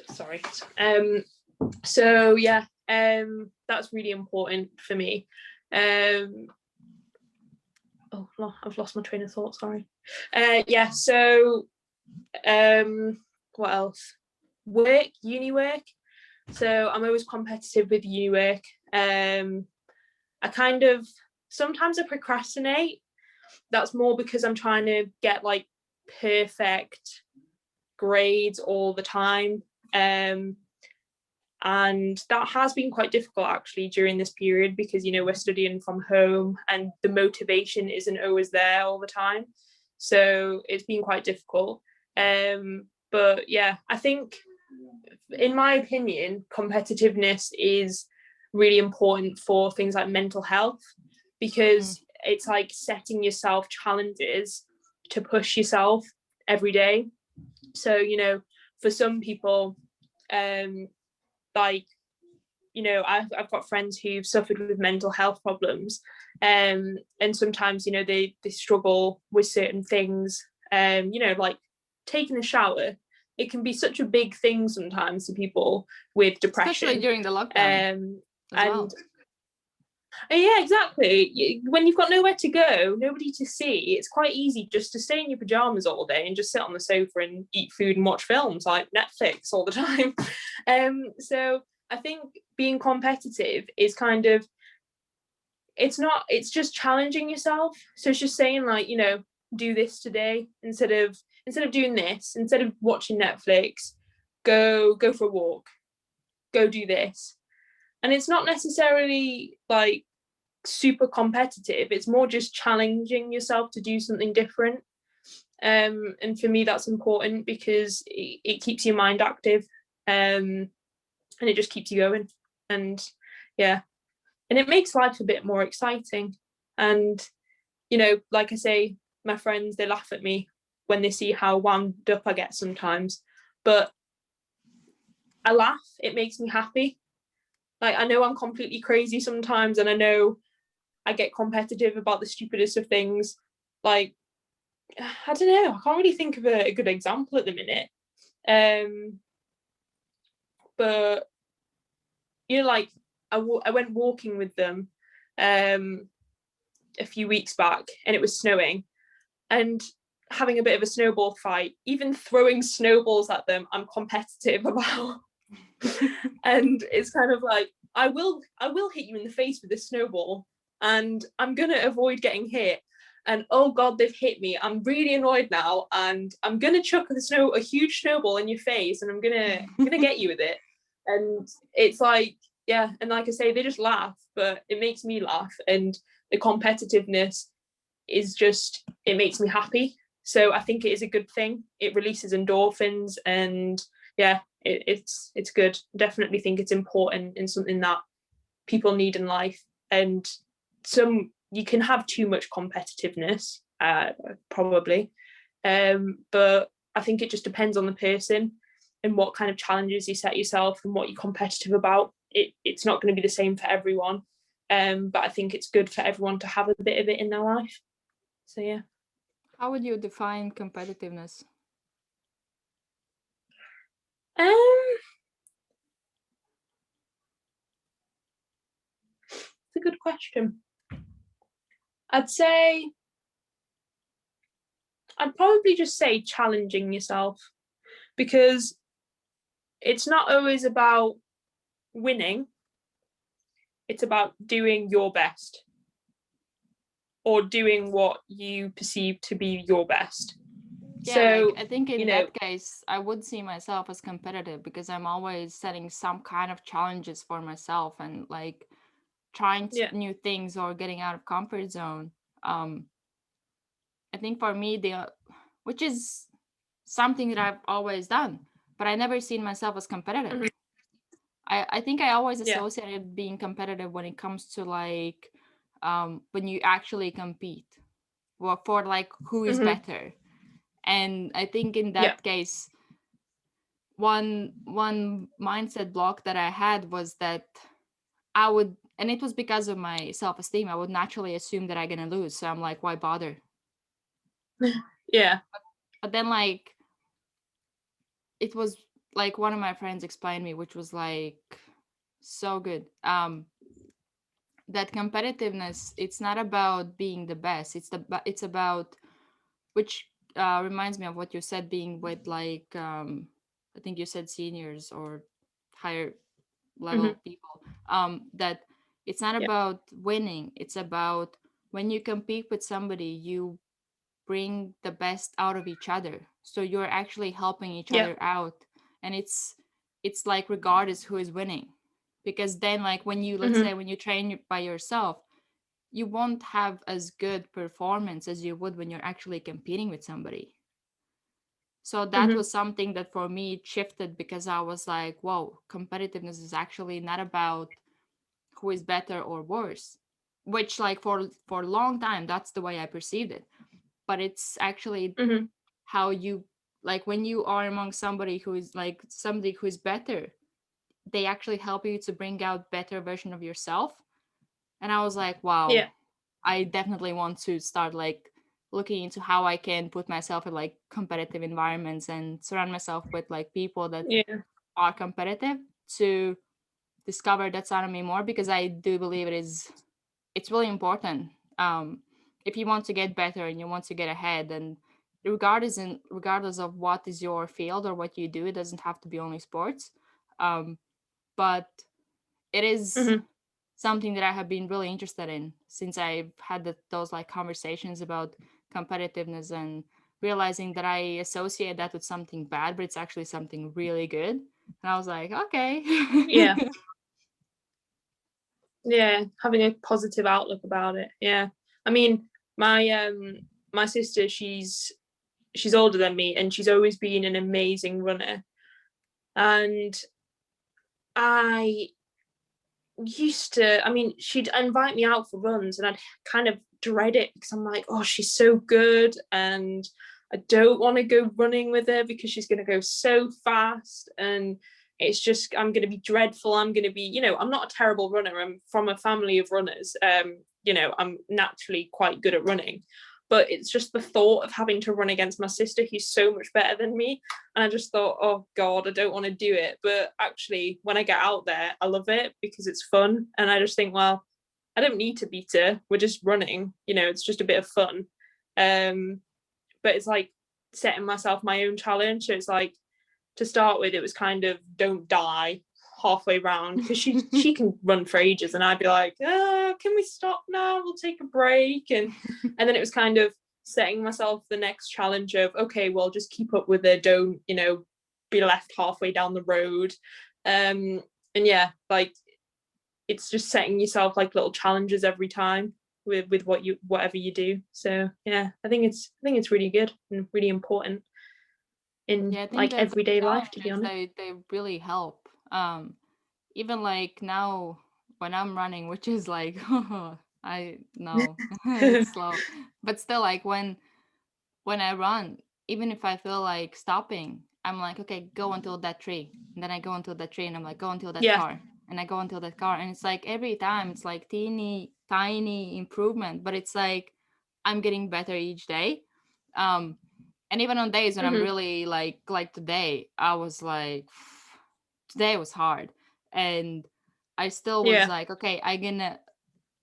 Speaker 2: sorry. So yeah, that's really important for me. Oh, I've lost my train of thought, sorry. Yeah, so what else? Uni work. So I'm always competitive with uni work. I kind of, sometimes I procrastinate. That's more because I'm trying to get like perfect grades all the time. And that has been quite difficult actually during this period, because we're studying from home and the motivation isn't always there all the time, so it's been quite difficult. But yeah, I think, in my opinion, competitiveness is really important for things like mental health, because it's like setting yourself challenges to push yourself every day. So for some people, like I've got friends who've suffered with mental health problems, and sometimes they struggle with certain things, like taking a shower. It can be such a big thing sometimes to people with depression,
Speaker 1: especially during the lockdown as well.
Speaker 2: Yeah, exactly. When you've got nowhere to go, nobody to see, it's quite easy just to stay in your pajamas all day and just sit on the sofa and eat food and watch films like Netflix all the time. So I think being competitive is kind of, it's just challenging yourself. So it's just saying, like, do this today instead of doing this, instead of watching Netflix, go for a walk, go do this. And it's not necessarily like super competitive, it's more just challenging yourself to do something different. And for me, that's important because it keeps your mind active, and it just keeps you going. And yeah, and it makes life a bit more exciting. And like I say, my friends, they laugh at me when they see how wound up I get sometimes, but I laugh, it makes me happy. Like, I know I'm completely crazy sometimes, and I know I get competitive about the stupidest of things. Like, I don't know, I can't really think of a good example at the minute. But like I went walking with them a few weeks back, and it was snowing, and having a bit of a snowball fight, even throwing snowballs at them, I'm competitive about. And it's kind of like, I will hit you in the face with this snowball, and I'm gonna avoid getting hit. And oh god, they've hit me, I'm really annoyed now, and I'm gonna chuck a huge snowball in your face, and I'm gonna get you with it. And it's like, yeah, and like I say, they just laugh, but it makes me laugh. And the competitiveness is just, it makes me happy. So I think it is a good thing. It releases endorphins, and yeah, it's good. Definitely think it's important and something that people need in life. And you can have too much competitiveness, probably, but I think it just depends on the person and what kind of challenges you set yourself and what you're competitive about. It's not going to be the same for everyone, but I think it's good for everyone to have a bit of it in their life. So yeah.
Speaker 1: How would you define competitiveness?
Speaker 2: It's a good question. I'd probably just say challenging yourself, because it's not always about winning. It's about doing your best, or doing what you perceive to be your best.
Speaker 1: Yeah,
Speaker 2: so
Speaker 1: I think in that case, I would see myself as competitive, because I'm always setting some kind of challenges for myself, and like trying new things or getting out of comfort zone. I think for me, which is something that I've always done, but I never seen myself as competitive. Mm-hmm. I think I always associated being competitive when it comes to like when you actually compete, well, for like who is better. And I think in that case, one mindset block that I had was that I would, and it was because of my self-esteem, I would naturally assume that I'm gonna lose. So I'm like, why bother?
Speaker 2: Yeah.
Speaker 1: But then like it was like one of my friends explained me, which was like so good. That competitiveness, it's not about being the best. It's about, which reminds me of what you said, being with like I think you said seniors or higher level people. That it's not about winning. It's about when you compete with somebody, you bring the best out of each other. So you're actually helping each other out, and it it's like regardless who is winning, because then like when you, let's say when you train by yourself, you won't have as good performance as you would when you're actually competing with somebody. So that was something that for me shifted, because I was like, whoa, competitiveness is actually not about who is better or worse, which like for a long time that's the way I perceived it. But it's actually how you, like when you are among somebody who is like somebody who is better, they actually help you to bring out better version of yourself. And I was like, wow,
Speaker 2: Yeah.
Speaker 1: I definitely want to start like looking into how I can put myself in like competitive environments and surround myself with like people that
Speaker 2: Yeah.
Speaker 1: are competitive, to discover that side of me more, because I do believe it's really important. If you want to get better and you want to get ahead, and regardless of what is your field or what you do, it doesn't have to be only sports. But it is
Speaker 2: Mm-hmm.
Speaker 1: something that I have been really interested in since I've had those like conversations about competitiveness, and realizing that I associate that with something bad, but it's actually something really good. And I was like, okay.
Speaker 2: Yeah. Yeah. Having a positive outlook about it. Yeah. I mean, my sister, she's older than me, and she's always been an amazing runner. And I I mean, she'd invite me out for runs, and I'd kind of dread it because I'm like, oh, she's so good, and I don't want to go running with her because she's going to go so fast, and it's just, I'm going to be dreadful. I'm going to be, I'm not a terrible runner. I'm from a family of runners. I'm naturally quite good at running, but it's just the thought of having to run against my sister who's so much better than me. And I just thought, oh God, I don't want to do it. But actually, when I get out there, I love it because it's fun. And I just think, well, I don't need to beat her. We're just running, it's just a bit of fun. But it's like setting myself my own challenge. So it's like, to start with, it was kind of don't die halfway round, because she can run for ages, and I'd be like, can we stop now, we'll take a break. And then it was kind of setting myself the next challenge of, okay, well, just keep up with it, don't be left halfway down the road. And yeah, like it's just setting yourself like little challenges every time with whatever you do. So yeah, I think it's really good and really important in
Speaker 1: Yeah, I think
Speaker 2: like
Speaker 1: that
Speaker 2: everyday life, to be
Speaker 1: challenges,
Speaker 2: honest.
Speaker 1: they really help. Even like now when I'm running, which is like I know it's slow, but still like when I run, even if I feel like stopping, I'm like, okay, go until that tree. And then I go until that tree, and I'm like, go until that
Speaker 2: Yeah.
Speaker 1: car. And I go until that car. And it's like every time it's like teeny, tiny improvement, but it's like I'm getting better each day. Um, and even on days when I'm
Speaker 2: Mm-hmm.
Speaker 1: really like today, I was like, today was hard. And I still was
Speaker 2: Yeah.
Speaker 1: like, okay,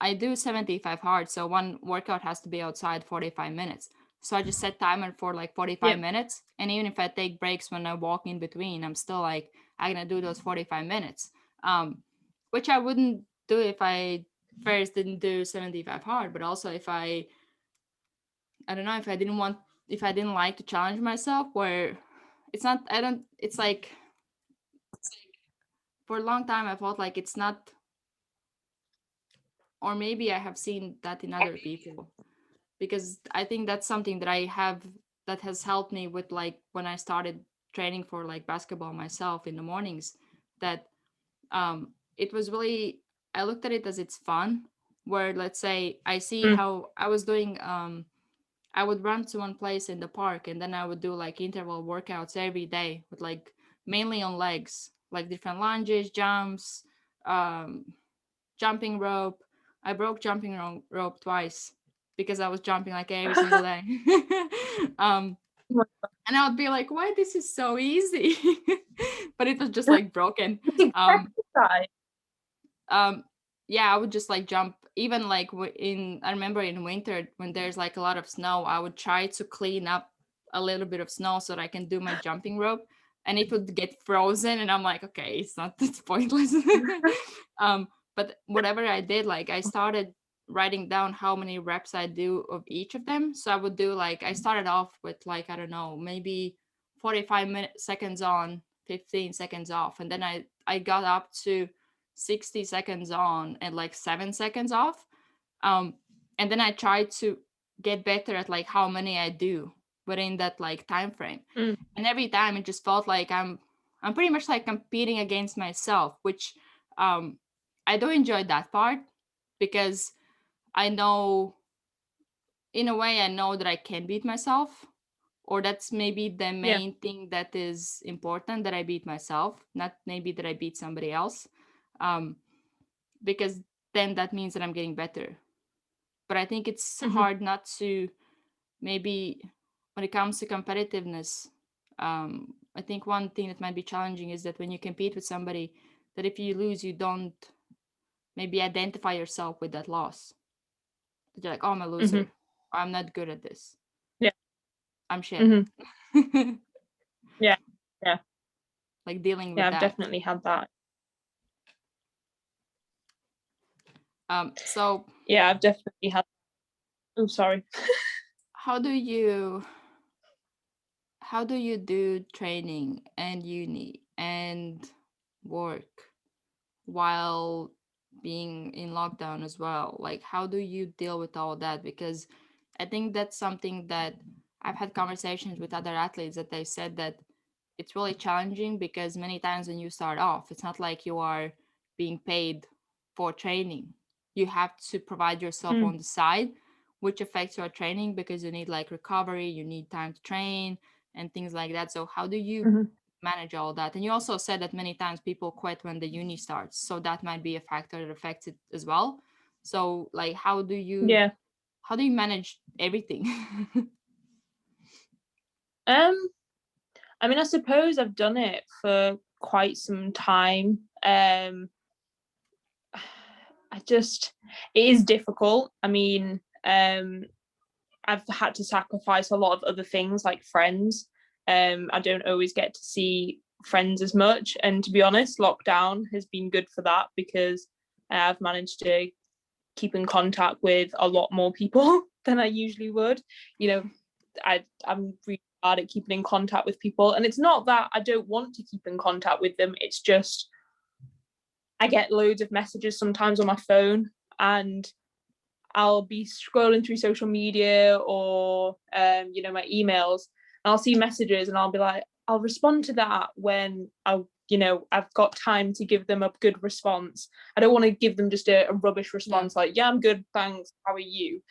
Speaker 1: I do 75 hard, so one workout has to be outside 45 minutes. So I just set timer for like 45
Speaker 2: Yeah.
Speaker 1: minutes. And even if I take breaks when I walk in between, I'm still like, I'm gonna do those 45 minutes. Which I wouldn't do if I first didn't do 75 hard, but also if I don't know, if I didn't like to challenge myself, where it's not, I don't, it's like, for a long time I felt like it's not, or maybe I have seen that in other people, because I think that's something that I have, that has helped me with like when I started training for like basketball myself in the mornings, that it was really, I looked at it as it's fun, where let's say I see
Speaker 2: Mm.
Speaker 1: how I was doing, I would run to one place in the park, and then I would do like interval workouts every day with like mainly on legs, like different lunges, jumps, um, jumping rope. I broke jumping rope twice because I was jumping like every single day. um, and I would be like, "Why this is so easy?" But it was just like broken.
Speaker 2: It's a good
Speaker 1: Um,
Speaker 2: exercise.
Speaker 1: um, yeah, I would just like jump. Even like I remember in winter when there's like a lot of snow, I would try to clean up a little bit of snow so that I can do my jumping rope, and it would get frozen, and I'm like, okay, it's not, it's pointless. um, but whatever I did, like I started writing down how many reps I do of each of them. So I would do like, I started off with like, I don't know, maybe 45 seconds on, 15 seconds off, and then I got up to 60 seconds on and like 7 seconds off. And then I tried to get better at like how many I do within that like time frame. And every time it just felt like I'm pretty much like competing against myself, which I do enjoy that part, because I know, in a way, I know that I can beat myself, or that's maybe the main thing that is important, that I beat myself, not maybe that I beat somebody else, because then that means that I'm getting better. But I think it's hard not to, maybe when it comes to competitiveness, I think one thing that might be challenging is that when you compete with somebody, that if you lose, you don't maybe identify yourself with that loss. You're like, oh, I'm a loser. I'm not good at this.
Speaker 2: Yeah.
Speaker 1: I'm shit.
Speaker 2: Yeah. Yeah.
Speaker 1: Like dealing with
Speaker 2: yeah,
Speaker 1: that.
Speaker 2: I've definitely had that.
Speaker 1: So
Speaker 2: yeah, I've definitely had. Oh, sorry.
Speaker 1: how do you do training and uni and work while being in lockdown as well? Like, how do you deal with all that? Because I think that's something that I've had conversations with other athletes, that they said that it's really challenging, because many times when you start off, it's not like you are being paid for training. You have to provide yourself on the side, which affects your training, because you need like recovery, you need time to train and things like that. So how do you manage all that? And you also said that many times people quit when the uni starts, so that might be a factor that affects it as well. So like, how do you manage everything?
Speaker 2: I mean, I suppose I've done it for quite some time. It is difficult. I mean, I've had to sacrifice a lot of other things, like friends. I don't always get to see friends as much, and to be honest, lockdown has been good for that, because I've managed to keep in contact with a lot more people than I usually would. I'm really bad at keeping in contact with people, and it's not that I don't want to keep in contact with them, it's just I get loads of messages sometimes on my phone, and I'll be scrolling through social media or my emails, and I'll see messages and I'll be like, I'll respond to that when I've got time to give them a good response. I don't want to give them just a rubbish response like, yeah, I'm good, thanks, how are you?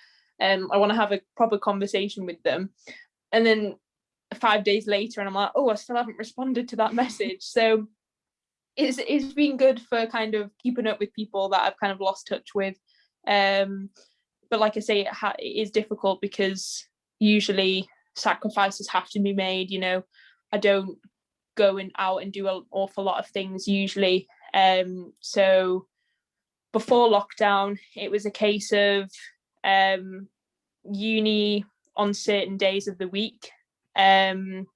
Speaker 2: I want to have a proper conversation with them. And then 5 days later and I'm like, oh, I still haven't responded to that message. So it's been good for kind of keeping up with people that I've kind of lost touch with. But like I say, it is difficult, because usually sacrifices have to be made. I don't go out and do an awful lot of things usually. So before lockdown, it was a case of uni on certain days of the week. So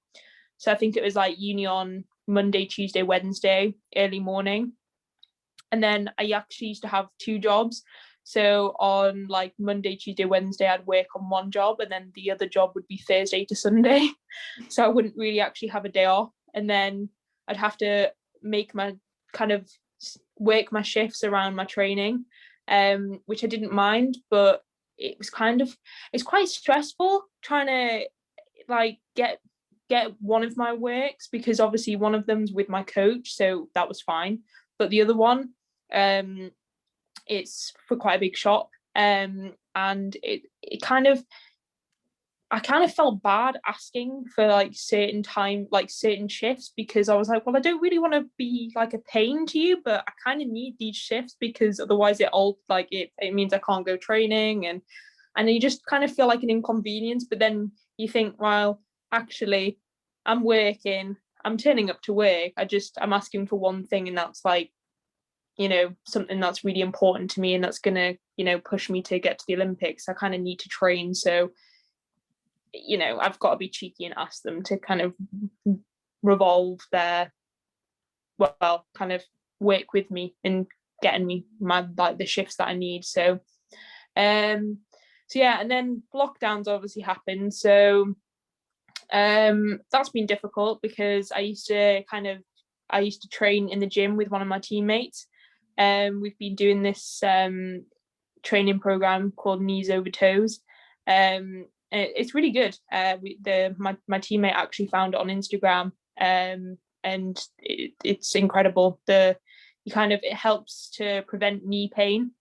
Speaker 2: I think it was like uni on Monday, Tuesday, Wednesday, early morning. And then I actually used to have 2 jobs. So on like Monday, Tuesday, Wednesday, I'd work on one job, and then the other job would be Thursday to Sunday. So I wouldn't really actually have a day off. And then I'd have to make my kind of work my shifts around my training, which I didn't mind, but it's quite stressful trying to like get one of my works, because obviously one of them's with my coach, so that was fine. But the other one, it's for quite a big shop, and it kind of, I kind of felt bad asking for like certain time, like certain shifts, because I was like, well, I don't really want to be like a pain to you, but I kind of need these shifts, because otherwise it means I can't go training, and you just kind of feel like an inconvenience. But then you think, well, actually, I'm working, I'm turning up to work, I'm asking for one thing, and that's like, something that's really important to me, and that's gonna, push me to get to the Olympics. I kind of need to train, so I've got to be cheeky and ask them to kind of revolve kind of work with me in getting me the shifts that I need. So yeah, and then lockdowns obviously happened, so that's been difficult, because I used to kind of I used to train in the gym with one of my teammates. We've been doing this training program called Knees Over Toes. It's really good. My teammate actually found it on Instagram, and it's incredible. It helps to prevent knee pain,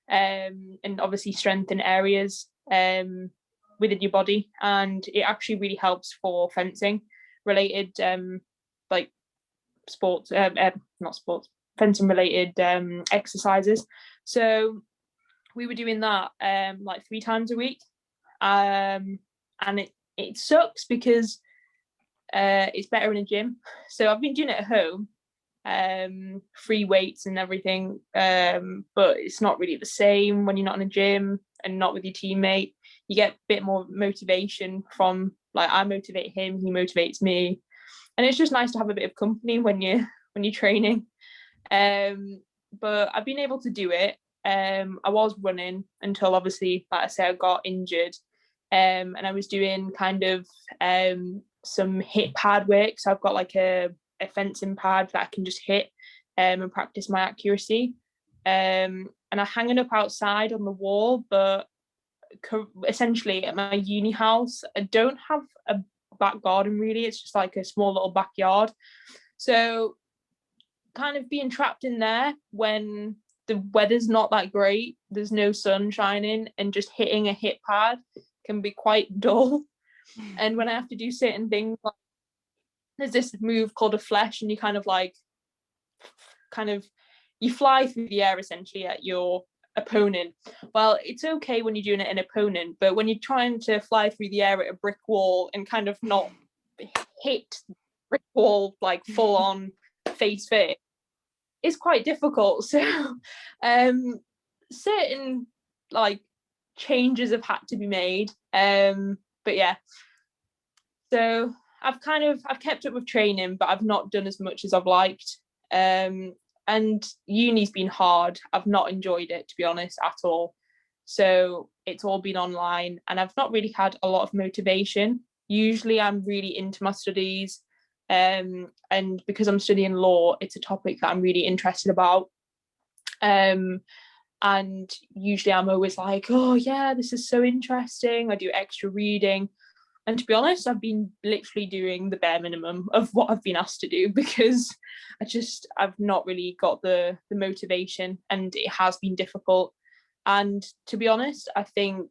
Speaker 2: and obviously strengthen areas within your body, and it actually really helps for fencing related like sports, not sports, fencing related exercises. So we were doing that like 3 times a week, and it sucks because it's better in a gym. So I've been doing it at home, free weights and everything, but it's not really the same when you're not in a gym and not with your teammate. You get a bit more motivation from, like, I motivate him, he motivates me, and it's just nice to have a bit of company when you're training. But I've been able to do it. I was running until, obviously, like I said, I got injured, and I was doing kind of some hit pad work. So I've got like a fencing pad that I can just hit and practice my accuracy. And I hang it up outside on the wall, but essentially at my uni house, I don't have a back garden really. It's just like a small little backyard. So kind of being trapped in there when the weather's not that great, there's no sun shining, and just hitting a hit pad can be quite dull. And when I have to do certain things, like, there's this move called a flesh, and you kind of you fly through the air essentially at your opponent. Well, it's okay when you're doing it an opponent, but when you're trying to fly through the air at a brick wall and kind of not hit brick wall like full on face first, it's quite difficult. So certain like changes have had to be made, but yeah, so I've kept up with training, but I've not done as much as I've liked. And uni's been hard. I've not enjoyed it, to be honest, at all. So it's all been online, and I've not really had a lot of motivation. Usually I'm really into my studies, and because I'm studying law, it's a topic that I'm really interested about. And usually I'm always like, oh yeah, this is so interesting. I do extra reading. And to be honest, I've been literally doing the bare minimum of what I've been asked to do, because I've not really got the motivation, and it has been difficult. And to be honest, I think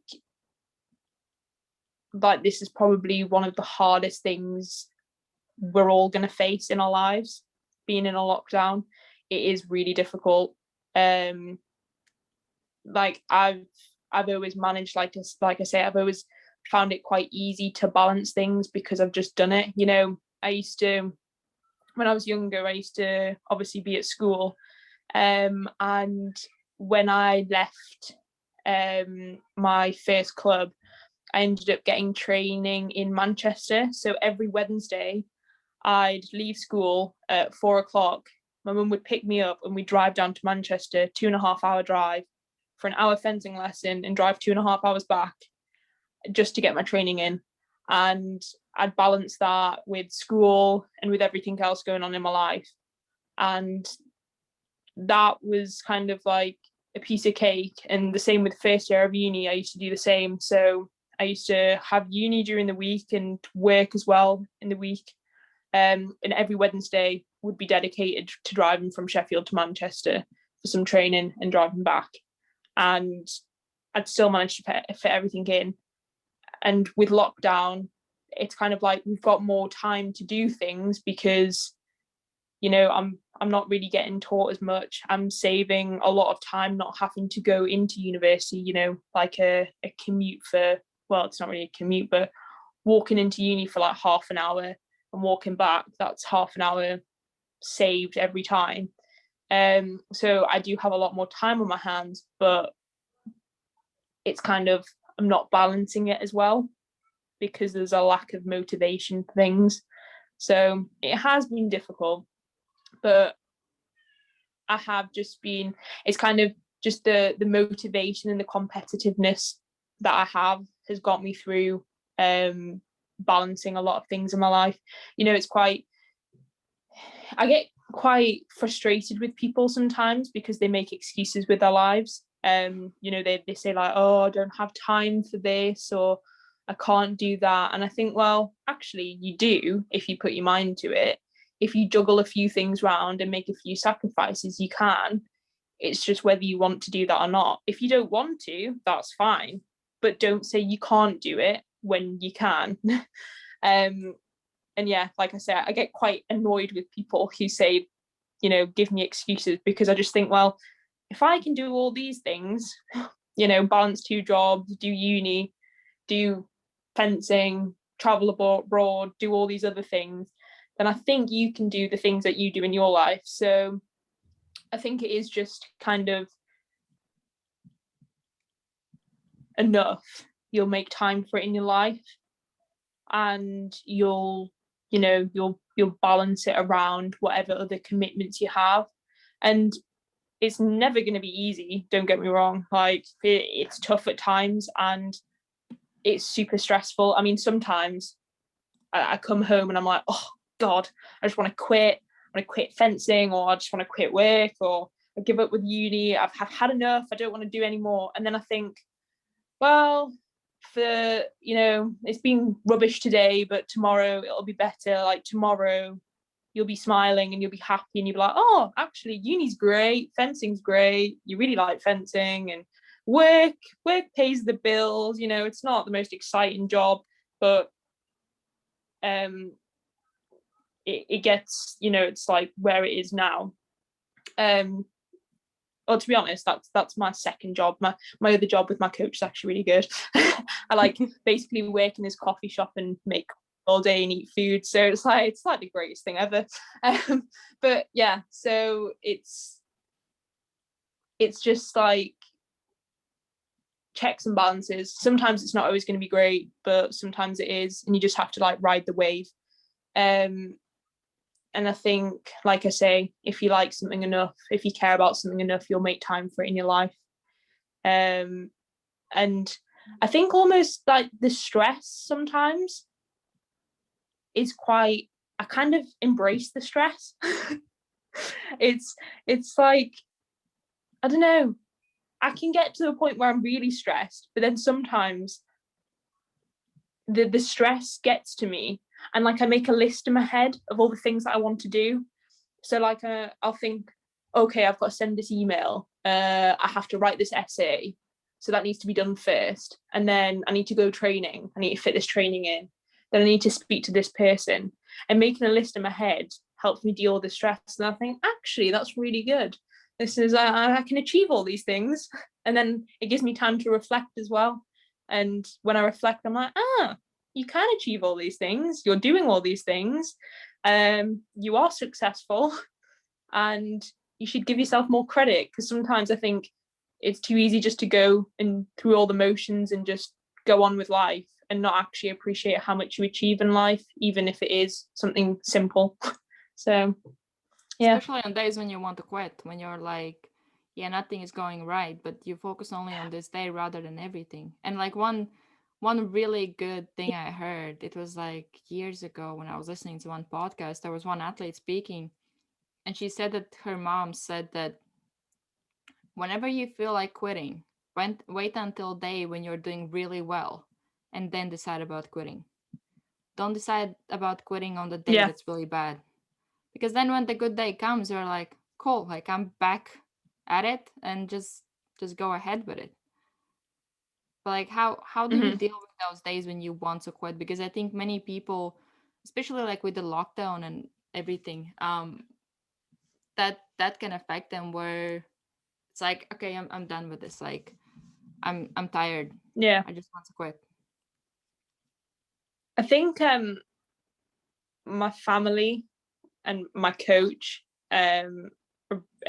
Speaker 2: like this is probably one of the hardest things we're all going to face in our lives, being in a lockdown. It is really difficult. Like I've always managed, like I say, I've always found it quite easy to balance things because I've just done it. You know, when I was younger, I used to obviously be at school, and when I left my first club, I ended up getting training in Manchester. So every Wednesday I'd leave school at 4 o'clock. My mum would pick me up and we'd drive down to Manchester, 2.5 hour drive, for an hour fencing lesson, and drive 2.5 hours back just to get my training in. And I'd balance that with school and with everything else going on in my life. And that was kind of like a piece of cake. And the same with first year of uni, I used to do the same. So I used to have uni during the week and work as well in the week. And every Wednesday would be dedicated to driving from Sheffield to Manchester for some training and driving back. And I'd still manage to fit everything in. And with lockdown, it's kind of like we've got more time to do things because, you know, I'm not really getting taught as much. I'm saving a lot of time not having to go into university, you know, like a commute for, well, it's not really a commute, but walking into uni for like half an hour and walking back, that's half an hour saved every time. So I do have a lot more time on my hands, but it's kind of, I'm not balancing it as well because there's a lack of motivation for things. So it has been difficult, but I have just been, it's kind of just the motivation and the competitiveness that I have has got me through balancing a lot of things in my life. You know, it's quite, I get quite frustrated with people sometimes because they make excuses with their lives. You know, they say like, oh, I don't have time for this, or I can't do that. And I think, well, actually you do if you put your mind to it. If you juggle a few things around and make a few sacrifices, you can. It's just whether you want to do that or not. If you don't want to, that's fine. But don't say you can't do it when you can. And yeah, like I said, I get quite annoyed with people who say, you know, give me excuses, because I just think, well, if I can do all these things, you know, balance 2 jobs, do uni, do fencing, travel abroad, do all these other things, then I think you can do the things that you do in your life. So I think it is just kind of enough. You'll make time for it in your life, and you'll balance it around whatever other commitments you have. And it's never going to be easy, don't get me wrong. Like, it's tough at times and it's super stressful. I mean, sometimes I come home and I'm like, oh God, I just want to quit. I want to quit fencing, or I just want to quit work, or I give up with uni. I've had enough. I don't want to do anymore. And then I think, well, it's been rubbish today, but tomorrow it'll be better. Like, tomorrow you'll be smiling and you'll be happy, and you'll be like, oh, actually uni's great, fencing's great, you really like fencing, and work pays the bills. You know, it's not the most exciting job, but it gets, you know, it's like where it is now. Well, to be honest, that's my second job. My other job with my coach is actually really good. I like basically work in his coffee shop and make all day and eat food. So it's like the greatest thing ever. But yeah, so it's just like checks and balances. Sometimes it's not always going to be great, but sometimes it is, and you just have to like ride the wave. And I think, like I say, if you like something enough, if you care about something enough, you'll make time for it in your life. And I think almost like the stress sometimes is quite, I kind of embrace the stress. It's like, I don't know, I can get to a point where I'm really stressed, but then sometimes the stress gets to me, and like I make a list in my head of all the things that I want to do. So like I'll think, okay, I've got to send this email, I have to write this essay, so that needs to be done first, and then I need to go training, I need to fit this training in, then I need to speak to this person. And making a list in my head helps me deal with the stress, and I think, actually, that's really good. This is I can achieve all these things, and then it gives me time to reflect as well. And when I reflect, I'm like, you can achieve all these things, you're doing all these things, you are successful, and you should give yourself more credit. Because sometimes I think it's too easy just to go and through all the motions and just go on with life and not actually appreciate how much you achieve in life, even if it is something simple. So yeah,
Speaker 1: especially on days when you want to quit, when you're like, yeah, nothing is going right, but you focus only on this day rather than everything. And like one really good thing I heard, it was like years ago when I was listening to one podcast, there was one athlete speaking, and she said that her mom said that whenever you feel like quitting, wait until day when you're doing really well, and then decide about quitting. Don't decide about quitting on the day that's really bad, because then when the good day comes, you're like, cool, like I'm back at it, and just go ahead with it. But like, how do you deal with those days when you want to quit? Because I think many people, especially like with the lockdown and everything, that can affect them, where it's like, okay, I'm done with this, like I'm tired,
Speaker 2: yeah,
Speaker 1: I just want to quit.
Speaker 2: I think my family and my coach and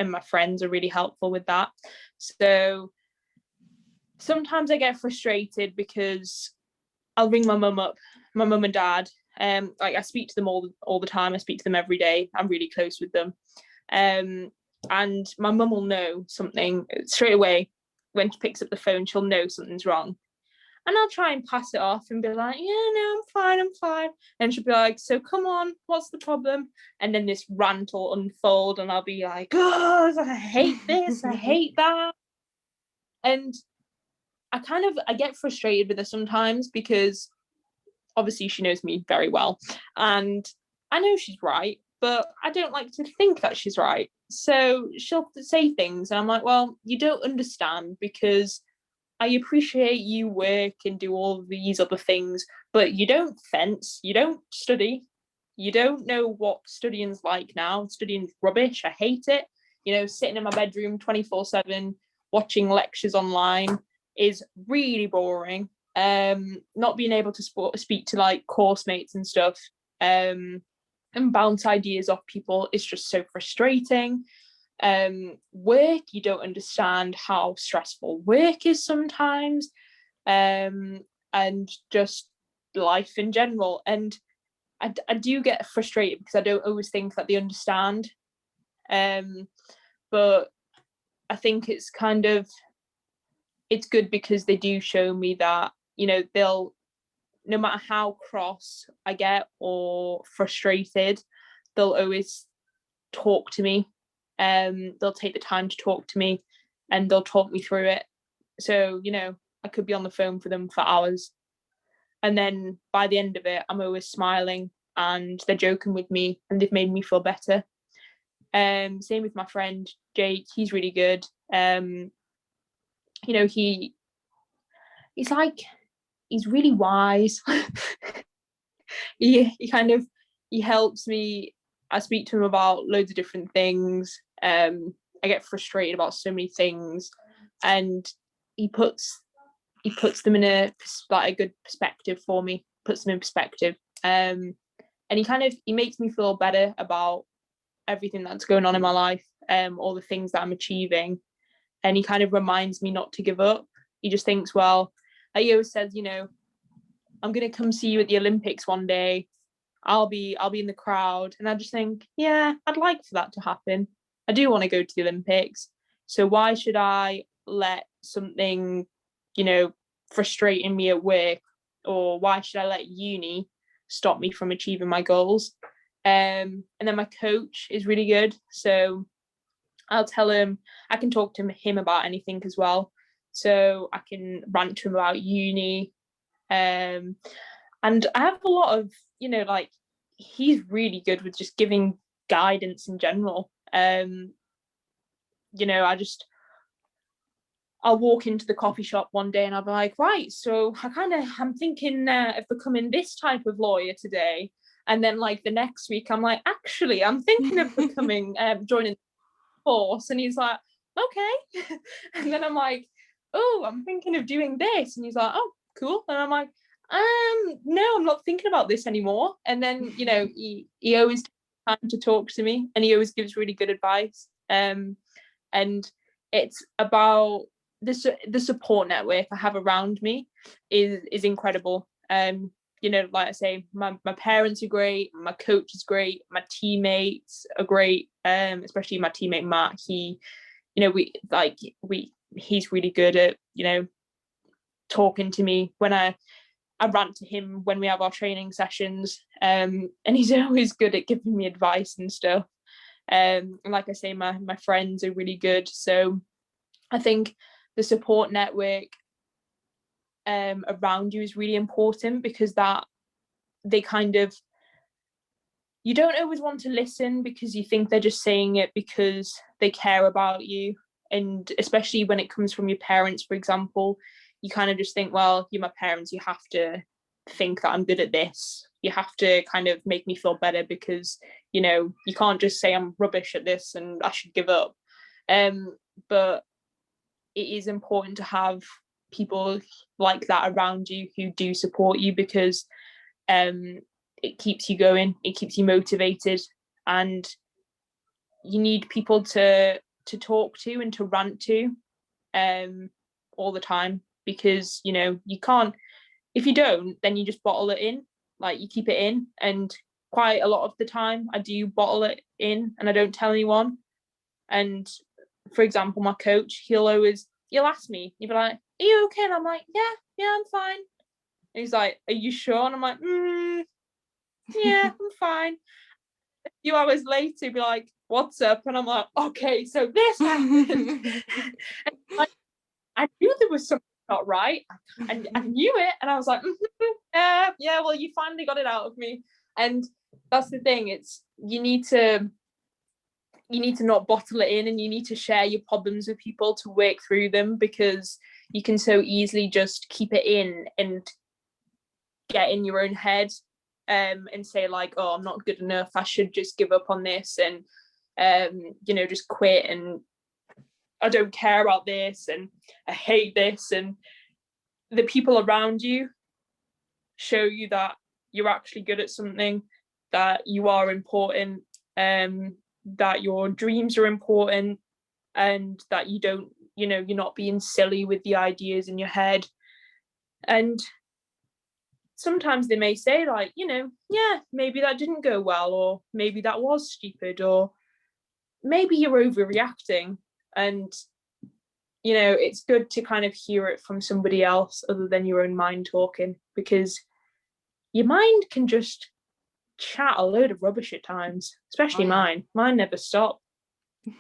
Speaker 2: my friends are really helpful with that. So sometimes I get frustrated because I'll ring my mum and dad. Like I speak to them all the time. I speak to them every day. I'm really close with them. And my mum will know something straight away. When she picks up the phone, she'll know something's wrong. And I'll try and pass it off and be like, yeah, no, I'm fine. And she'll be like, so come on, what's the problem? And then this rant will unfold and I'll be like, oh, I hate this, I hate that. And I get frustrated with her sometimes because obviously she knows me very well. And I know she's right, but I don't like to think that she's right. So she'll say things and I'm like, well, you don't understand because I appreciate you work and do all these other things, but you don't fence, you don't study, you don't know what studying's like now. Studying's rubbish. I hate it. Sitting in my bedroom 24/7, watching lectures online is really boring. Not being able to speak to like course mates and stuff, and bounce ideas off people is just so frustrating. Work, you don't understand how stressful work is sometimes, and just life in general. And I do get frustrated because I don't always think that they understand, but I think it's good because they do show me that they'll, no matter how cross I get or frustrated, they'll always talk to me. They'll take the time to talk to me and they'll talk me through it. So, I could be on the phone for them for hours. And then by the end of it, I'm always smiling and they're joking with me and they've made me feel better. Same with my friend Jake, he's really good. He's really wise. he helps me. I speak to him about loads of different things. I get frustrated about so many things, and he puts them in a good perspective for me. Puts them in perspective, and he makes me feel better about everything that's going on in my life, all the things that I'm achieving, and he kind of reminds me not to give up. He just thinks, well, like he always says, I'm gonna come see you at the Olympics one day. I'll be in the crowd. And I just think, yeah, I'd like for that to happen. I do want to go to the Olympics. So why should I let something, frustrating me at work, or why should I let uni stop me from achieving my goals? And then my coach is really good. So I'll tell him, I can talk to him about anything as well. So I can rant to him about uni. And I have a lot of, he's really good with just giving guidance in general. I'll walk into the coffee shop one day and I'll be like, right, so I'm thinking of becoming this type of lawyer today. And then like the next week, I'm like, actually, I'm thinking of becoming, joining the course. And he's like, okay. And then I'm like, oh, I'm thinking of doing this. And he's like, oh, cool. And I'm like, no, I'm not thinking about this anymore. And then, he always takes time to talk to me and he always gives really good advice. And it's about the support network I have around me is incredible. Like I say, my parents are great, my coach is great, my teammates are great, especially my teammate Matt. He's really good at, talking to me when I rant to him when we have our training sessions, and he's always good at giving me advice and stuff. And like I say, my friends are really good. So I think the support network around you is really important, because that you don't always want to listen because you think they're just saying it because they care about you. And especially when it comes from your parents, for example, you kind of just think, well, you're my parents, you have to think that I'm good at this. You have to kind of make me feel better because, you can't just say I'm rubbish at this and I should give up. But it is important to have people like that around you who do support you, because it keeps you going, it keeps you motivated, and you need people to talk to and to rant to all the time, because you can't, if you don't, then you just bottle it in, like you keep it in. And quite a lot of the time I do bottle it in and I don't tell anyone. And for example, my coach, he'll ask me, he'll be like, are you okay? And I'm like, yeah, I'm fine. And he's like, are you sure? And I'm like, yeah, I'm fine. A few hours later, he'd be like, what's up? And I'm like, okay, so this happened. And like, I knew there was something not right. I knew it. And I was like, yeah, well, you finally got it out of me. And that's the thing. It's you need to not bottle it in, and you need to share your problems with people to work through them, because you can so easily just keep it in and get in your own head, and say like, oh, I'm not good enough, I should just give up on this, and just quit, and I don't care about this, and I hate this. And the people around you show you that you're actually good at something, that you are important, that your dreams are important, and that you don't, you're not being silly with the ideas in your head. And sometimes they may say like, yeah, maybe that didn't go well, or maybe that was stupid, or maybe you're overreacting. And it's good to kind of hear it from somebody else other than your own mind talking, because your mind can just chat a load of rubbish at times, especially mine never stop.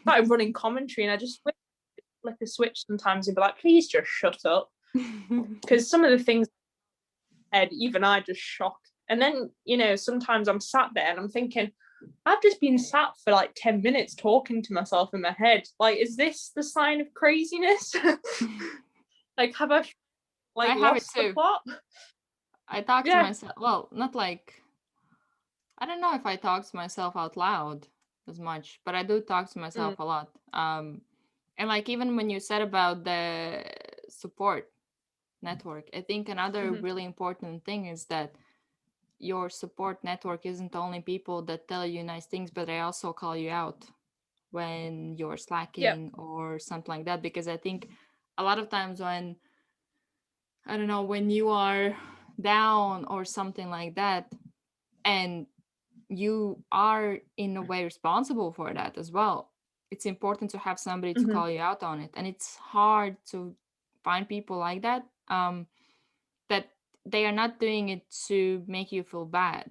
Speaker 2: I'm running commentary and I just flick a switch sometimes and be like, please just shut up, because some of the things even I just shocked. And then sometimes I'm sat there and I'm thinking, I've just been sat for like 10 minutes talking to myself in my head. Like, is this the sign of craziness? Like, have I
Speaker 1: I have it
Speaker 2: lost the
Speaker 1: too.
Speaker 2: plot?
Speaker 1: I talk to myself. Well, not like, I don't know if I talk to myself out loud as much, but I do talk to myself a lot. And like, even when you said about the support network, I think another really important thing is that your support network isn't only people that tell you nice things, but they also call you out when you're slacking or something like that. Because I think a lot of times when, I don't know, when you are down or something like that, and you are in a way responsible for that as well, it's important to have somebody to call you out on it. And it's hard to find people like that, that they are not doing it to make you feel bad,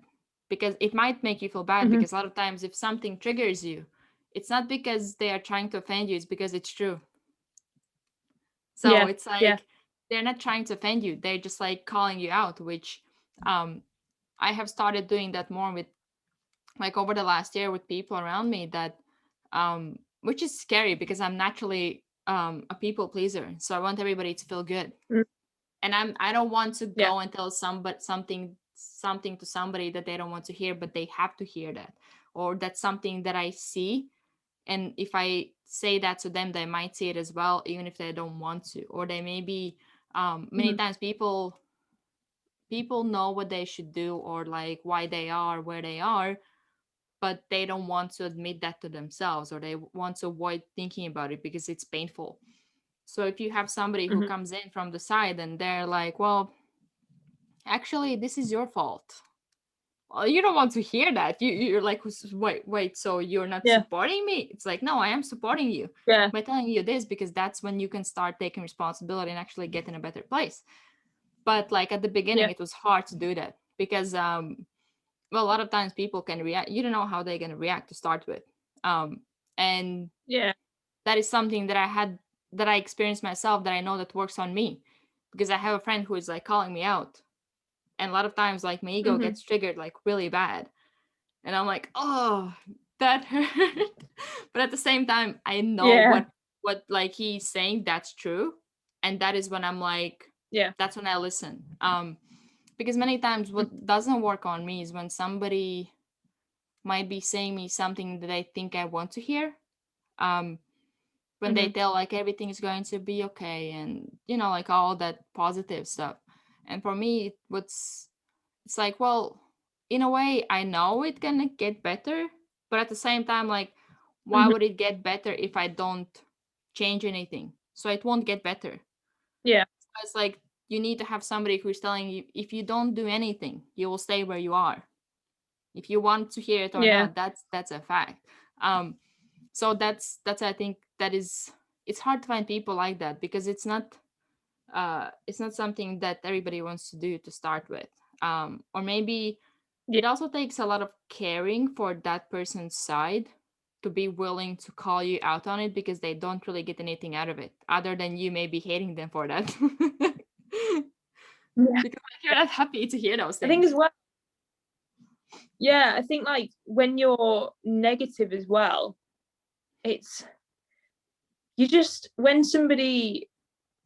Speaker 1: because it might make you feel bad, because a lot of times if something triggers you, it's not because they are trying to offend you, it's because it's true. So it's like, they're not trying to offend you, they're just like calling you out, which I have started doing that more with, like, over the last year with people around me, that which is scary, because I'm naturally a people pleaser, so I want everybody to feel good. And I don't want to go and tell something to somebody that they don't want to hear, but they have to hear that, or that's something that I see, and if I say that to them, they might see it as well, even if they don't want to. Or they may be many times people know what they should do, or like why they are where they are, but they don't want to admit that to themselves, or they want to avoid thinking about it because it's painful. So if you have somebody who comes in from the side and they're like, well, actually, this is your fault. Well, you don't want to hear that. You're like, wait, so you're not supporting me? It's like, no, I am supporting you by telling you this, because that's when you can start taking responsibility and actually get in a better place. But like at the beginning, it was hard to do that, because well, a lot of times people can react. You don't know how they're going to react to start with. And that is something that I experienced myself, that I know that works on me, because I have a friend who is like calling me out. And a lot of times, like, my ego gets triggered like really bad. And I'm like, oh, that hurt. But at the same time, I know what like he's saying, that's true. And that is when I'm like, that's when I listen. Because many times what doesn't work on me is when somebody might be saying me something that I think I want to hear. When they tell like everything is going to be okay, and like all that positive stuff. And for me, it's like, well, in a way, I know it's gonna get better, but at the same time, like, why would it get better if I don't change anything? So it won't get better. So it's like, you need to have somebody who's telling you, if you don't do anything, you will stay where you are. If you want to hear it or not, that's a fact. So that's I think that is, it's hard to find people like that, because it's not it's not something that everybody wants to do to start with. Or maybe
Speaker 2: Yeah.
Speaker 1: it also takes a lot of caring for that person's side to be willing to call you out on it, because they don't really get anything out of it other than you maybe hating them for that.
Speaker 2: Yeah.
Speaker 1: Because like, you're not happy to hear those
Speaker 2: I think
Speaker 1: things.
Speaker 2: as well, yeah, I think like when you're negative as well, it's you just when somebody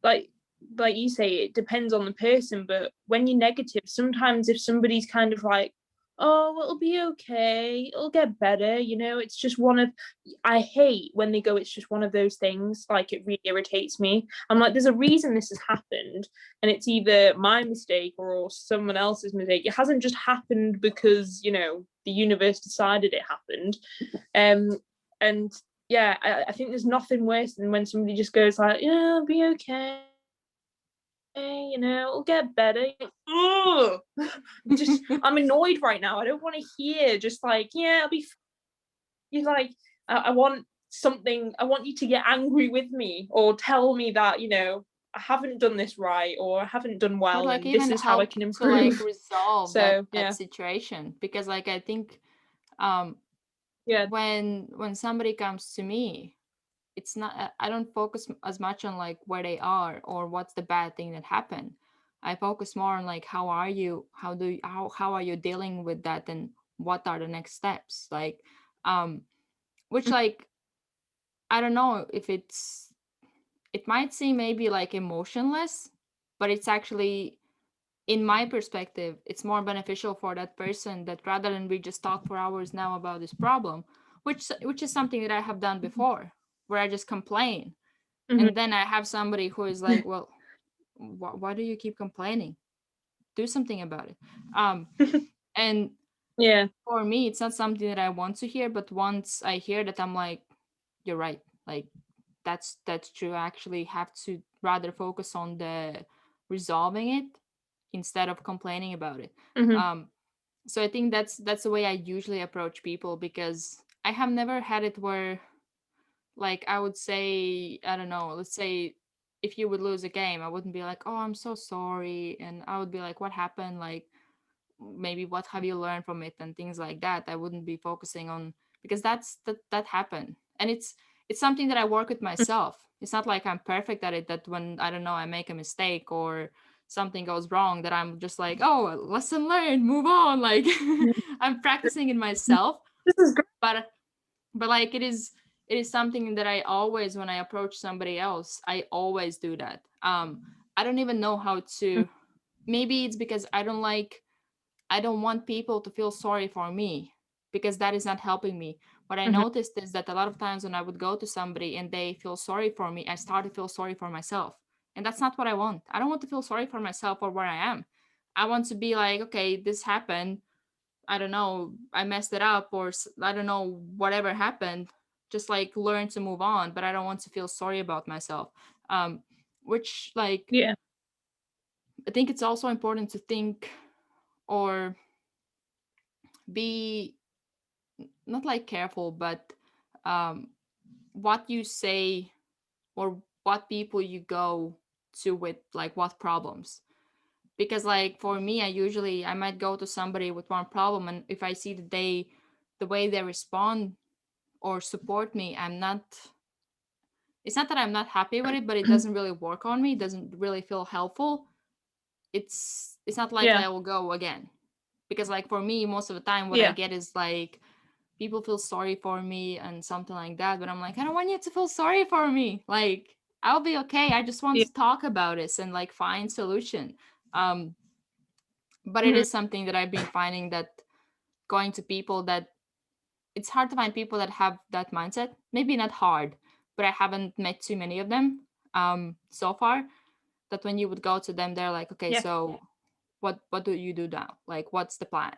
Speaker 2: like you say, it depends on the person, but when you're negative, sometimes if somebody's kind of like, oh, it'll be okay, it'll get better, you know, it's just one of, I hate when they go, it's just one of those things, like it really irritates me. I'm like, there's a reason this has happened, and it's either my mistake or someone else's mistake. It hasn't just happened because, you know, the universe decided it happened. And yeah, I think there's nothing worse than when somebody just goes like, yeah, it'll be okay, you know, it'll get better. Ugh. Just I'm annoyed right now. I don't want to hear just like, yeah, I'll be you like I want something, I want you to get angry with me or tell me that, you know, I haven't done this right or I haven't done
Speaker 1: Or
Speaker 2: well
Speaker 1: like
Speaker 2: and this
Speaker 1: even
Speaker 2: is how I
Speaker 1: help
Speaker 2: can
Speaker 1: to like
Speaker 2: improve.
Speaker 1: resolve that
Speaker 2: So
Speaker 1: that
Speaker 2: yeah.
Speaker 1: situation, because like I think um
Speaker 2: Yeah.
Speaker 1: when somebody comes to me, it's not, I don't focus as much on like where they are or what's the bad thing that happened. I focus more on like, how are you, how are you dealing with that, and what are the next steps, like which like, I don't know if it might seem maybe like emotionless, but it's actually, in my perspective, it's more beneficial for that person, that rather than we just talk for hours now about this problem, which is something that I have done before, where I just complain,
Speaker 2: Mm-hmm.
Speaker 1: and then I have somebody who is like, well, why do you keep complaining, do something about it. And
Speaker 2: Yeah.
Speaker 1: for me, it's not something that I want to hear, but once I hear that, I'm like, you're right, like that's true. I actually have to rather focus on the resolving it instead of complaining about it.
Speaker 2: Mm-hmm.
Speaker 1: um so I think that's the way I usually approach people, because I have never had it where, like, I would say, I don't know, let's say if you would lose a game, I wouldn't be like, oh, I'm so sorry, and I would be like, what happened, like maybe what have you learned from it, and things like that. I wouldn't be focusing on, because that happened, and it's something that I work with myself. It's not like I'm perfect at it, that when, I don't know, I make a mistake or something goes wrong, that I'm just like, oh, lesson learned, move on, like I'm practicing it myself.
Speaker 2: This is great.
Speaker 1: But like, it is something that I always, when I approach somebody else, I always do that. I don't even know how to, maybe it's because I don't want people to feel sorry for me, because that is not helping me. What I
Speaker 2: Mm-hmm.
Speaker 1: noticed is that a lot of times when I would go to somebody and they feel sorry for me, I start to feel sorry for myself. And that's not what I want. I don't want to feel sorry for myself or where I am. I want to be like, okay, this happened. I don't know, I messed it up, or I don't know, whatever happened. Just like learn to move on, but I don't want to feel sorry about myself. Um, which, like,
Speaker 2: Yeah.
Speaker 1: I think it's also important to think, or be not like careful, but um, what you say, or what people you go to with like what problems. Because like for me, I might go to somebody with one problem, and if I see that the way they respond or support me, I'm not, it's not that I'm not happy with it, but it doesn't really work on me, it doesn't really feel helpful. It's not likely
Speaker 2: Yeah.
Speaker 1: I will go again. Because like for me, most of the time what I
Speaker 2: Yeah.
Speaker 1: get is like, people feel sorry for me and something like that, but I'm like, I don't want you to feel sorry for me, like I'll be okay, I just want
Speaker 2: Yeah.
Speaker 1: to talk about this and like find solution. um but it
Speaker 2: Mm-hmm.
Speaker 1: is something that I've been finding, that going to people that, it's hard to find people that have that mindset. Maybe not hard, but I haven't met too many of them so far, that when you would go to them, they're like, okay,
Speaker 2: Yeah.
Speaker 1: so what do you do now, like what's the plan,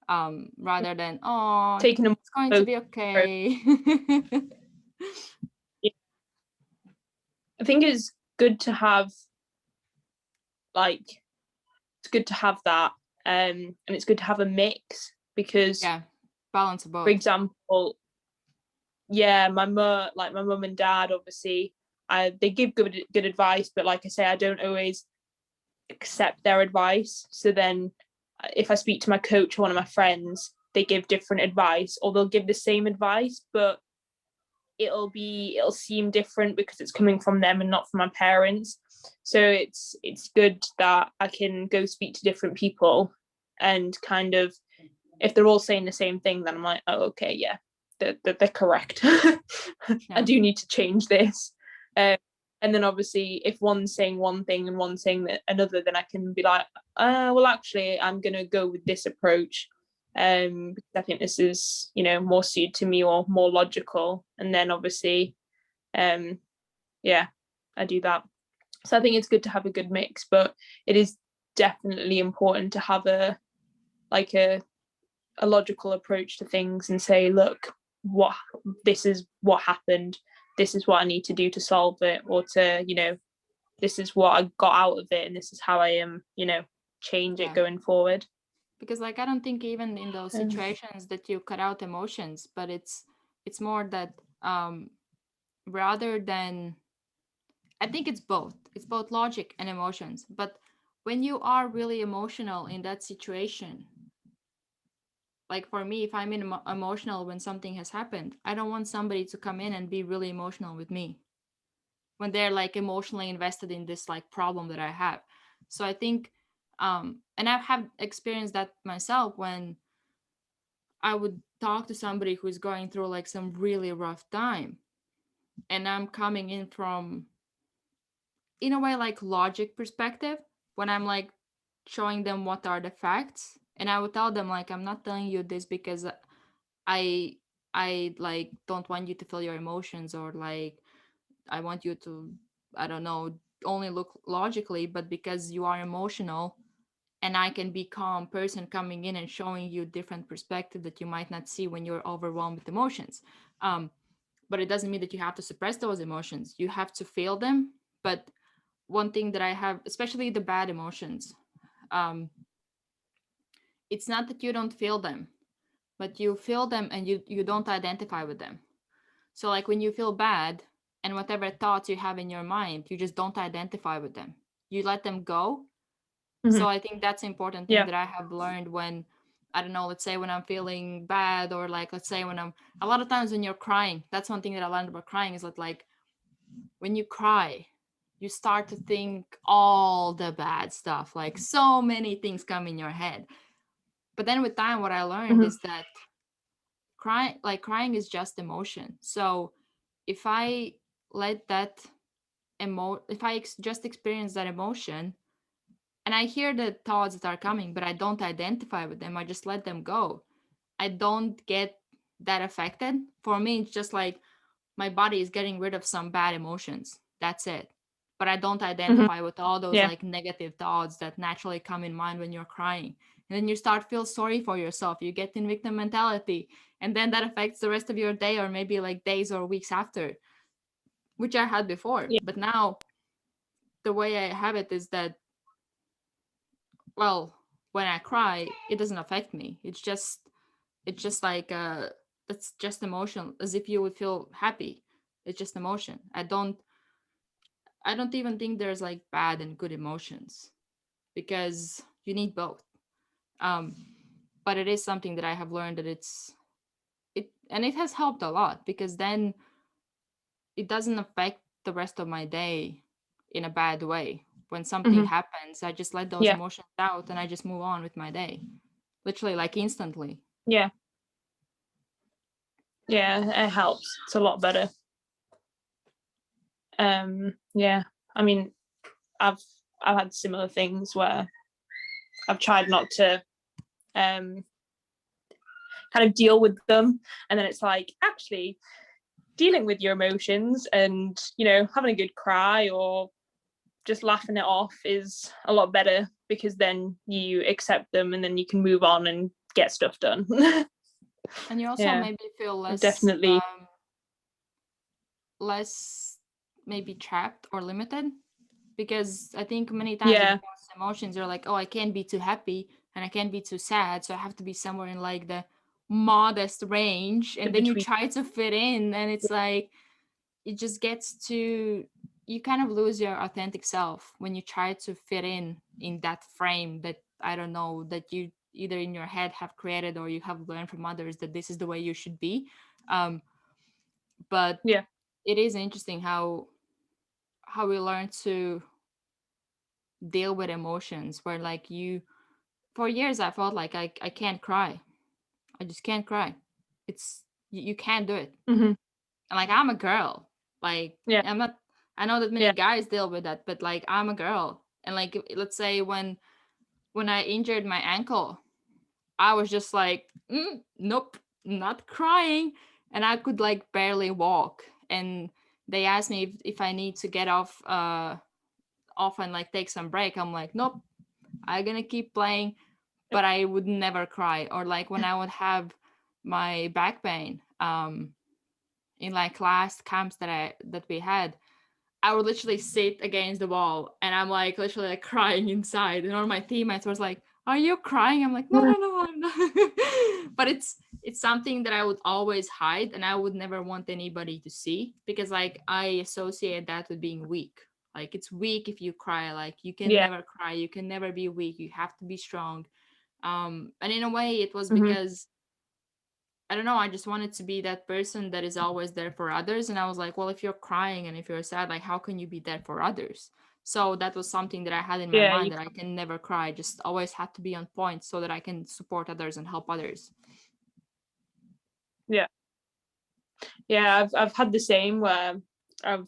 Speaker 1: rather than, oh,
Speaker 2: Taking them
Speaker 1: it's going to
Speaker 2: close.
Speaker 1: be okay.
Speaker 2: Yeah. I think it's good to have like it's good to have that, and it's good to have a mix because,
Speaker 1: Yeah, balance of
Speaker 2: for
Speaker 1: both.
Speaker 2: example, yeah, my mum and dad, obviously, they give good advice, but like I say, I don't always accept their advice. So then if I speak to my coach or one of my friends, they give different advice, or they'll give the same advice, but it'll seem different because it's coming from them and not from my parents. So it's good that I can go speak to different people, and kind of, if they're all saying the same thing, then I'm like, oh, okay, yeah, they're correct. I do need to change this. And then obviously if one's saying one thing and one's saying another, then I can be like, well, actually, I'm going to go with this approach. Because I think this is, more suited to me or more logical. And then obviously, yeah, I do that. So I think it's good to have a good mix, but it is definitely important to have a logical approach to things and say, look, this is what happened. This is what I need to do to solve it, or to, this is what I got out of it, and this is how I am, change it going forward.
Speaker 1: Because I don't think even in those situations that you cut out emotions, but it's more that rather than, I think it's both logic and emotions. But when you are really emotional in that situation, like for me, if I'm emotional when something has happened, I don't want somebody to come in and be really emotional with me when they're like emotionally invested in this like problem that I have. So I think, and I have experienced that myself when I would talk to somebody who's going through like some really rough time, and I'm coming in from, in a way, like logic perspective, when I'm like showing them what are the facts, and I would tell them like, I'm not telling you this because I like don't want you to feel your emotions, or like I want you to, I don't know, only look logically, but because you are emotional, and I can be calm person coming in and showing you different perspective that you might not see when you're overwhelmed with emotions. But it doesn't mean that you have to suppress those emotions. You have to feel them. But one thing that I have, especially the bad emotions, it's not that you don't feel them, but you feel them and you don't identify with them. So like when you feel bad, and whatever thoughts you have in your mind, you just don't identify with them. You let them go. So I think that's an important thing that I have learned when, I don't know, let's say when I'm feeling bad, or like, let's say when I'm, a lot of times when you're crying, that's one thing that I learned about crying, is that like when you cry, you start to think all the bad stuff, like so many things come in your head. But then with time, what I learned is that crying is just emotion. So if I let that if I just experience that emotion, and I hear the thoughts that are coming, but I don't identify with them, I just let them go, I don't get that affected. For me, it's just like my body is getting rid of some bad emotions. That's it. But I don't identify with all those like negative thoughts that naturally come in mind when you're crying. And then you start feel sorry for yourself. You get in victim mentality. And then that affects the rest of your day, or maybe like days or weeks after, which I had before. But now the way I have it is that, well, when I cry, it doesn't affect me. It's just like that's just emotion, as if you would feel happy. It's just emotion. I don't even think there's like bad and good emotions, because you need both. But it is something that I have learned that and it has helped a lot, because then it doesn't affect the rest of my day in a bad way. When something happens, I just let those emotions out and I just move on with my day, literally like instantly.
Speaker 2: Yeah, it helps. It's a lot better. Yeah, I mean, I've had similar things where I've tried not to kind of deal with them, and then it's like, actually dealing with your emotions and having a good cry or just laughing it off is a lot better, because then you accept them and then you can move on and get stuff done.
Speaker 1: And you also maybe feel less
Speaker 2: definitely
Speaker 1: less maybe trapped or limited, because I think many times with emotions you're like, oh, I can't be too happy and I can't be too sad, so I have to be somewhere in like the modest range, and then you try to fit in, and it's like it just gets too you kind of lose your authentic self when you try to fit in that frame that, I don't know, that you either in your head have created or you have learned from others that this is the way you should be. But
Speaker 2: Yeah.
Speaker 1: it is interesting how we learn to deal with emotions, where like you, for years I felt like I can't cry. I just can't cry. It's you can't do it.
Speaker 2: Mm-hmm.
Speaker 1: And like, I'm a girl. Like,
Speaker 2: Yeah.
Speaker 1: I'm not, I know that many
Speaker 2: Yeah.
Speaker 1: guys deal with that, but like, I'm a girl. And like, let's say when I injured my ankle, I was just like, nope, not crying. And I could like barely walk. And they asked me if I need to get off and like take some break. I'm like, nope, I'm gonna keep playing. But I would never cry. Or like when I would have my back pain, in like last camps that we had, I would literally sit against the wall and I'm like literally like crying inside. And all my teammates was like, "Are you crying?" I'm like, "No, no, no, I'm not." But it's something that I would always hide and I would never want anybody to see, because like I associate that with being weak. Like, it's weak if you cry. Like, you can
Speaker 2: Yeah.
Speaker 1: never cry. You can never be weak. You have to be strong. And in a way, it was
Speaker 2: Mm-hmm.
Speaker 1: because I don't know, I just wanted to be that person that is always there for others. And I was like, well, if you're crying and if you're sad, like, how can you be there for others? So that was something that I had in my
Speaker 2: Yeah.
Speaker 1: mind, that I can never cry, just always had to be on point so that I can support others and help others.
Speaker 2: Yeah. Yeah. I've had the same, where I've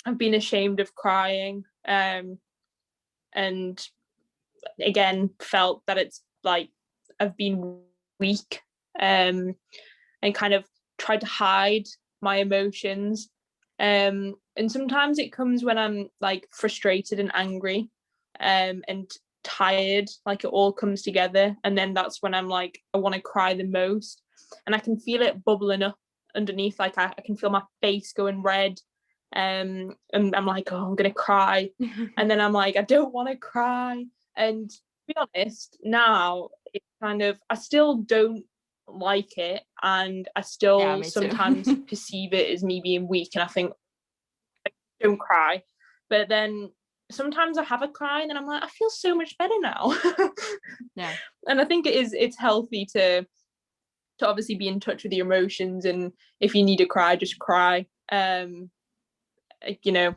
Speaker 2: I've been ashamed of crying, and again felt that it's like I've been weak, and kind of tried to hide my emotions. And sometimes it comes when I'm like frustrated and angry, and tired, like it all comes together. And then that's when I'm like, I want to cry the most. And I can feel it bubbling up underneath. Like I can feel my face going red. And I'm like, oh, I'm going to cry. And then I'm like, I don't want to cry. And to be honest, now it's kind of, I still don't like it, and I
Speaker 1: Yeah,
Speaker 2: still
Speaker 1: me too.
Speaker 2: sometimes perceive it as me being weak, and I think, don't cry. But then sometimes I have a cry and then I'm like, I feel so much better now.
Speaker 1: Yeah.
Speaker 2: And I think it's healthy to obviously be in touch with your emotions, and if you need to cry, just cry. You know,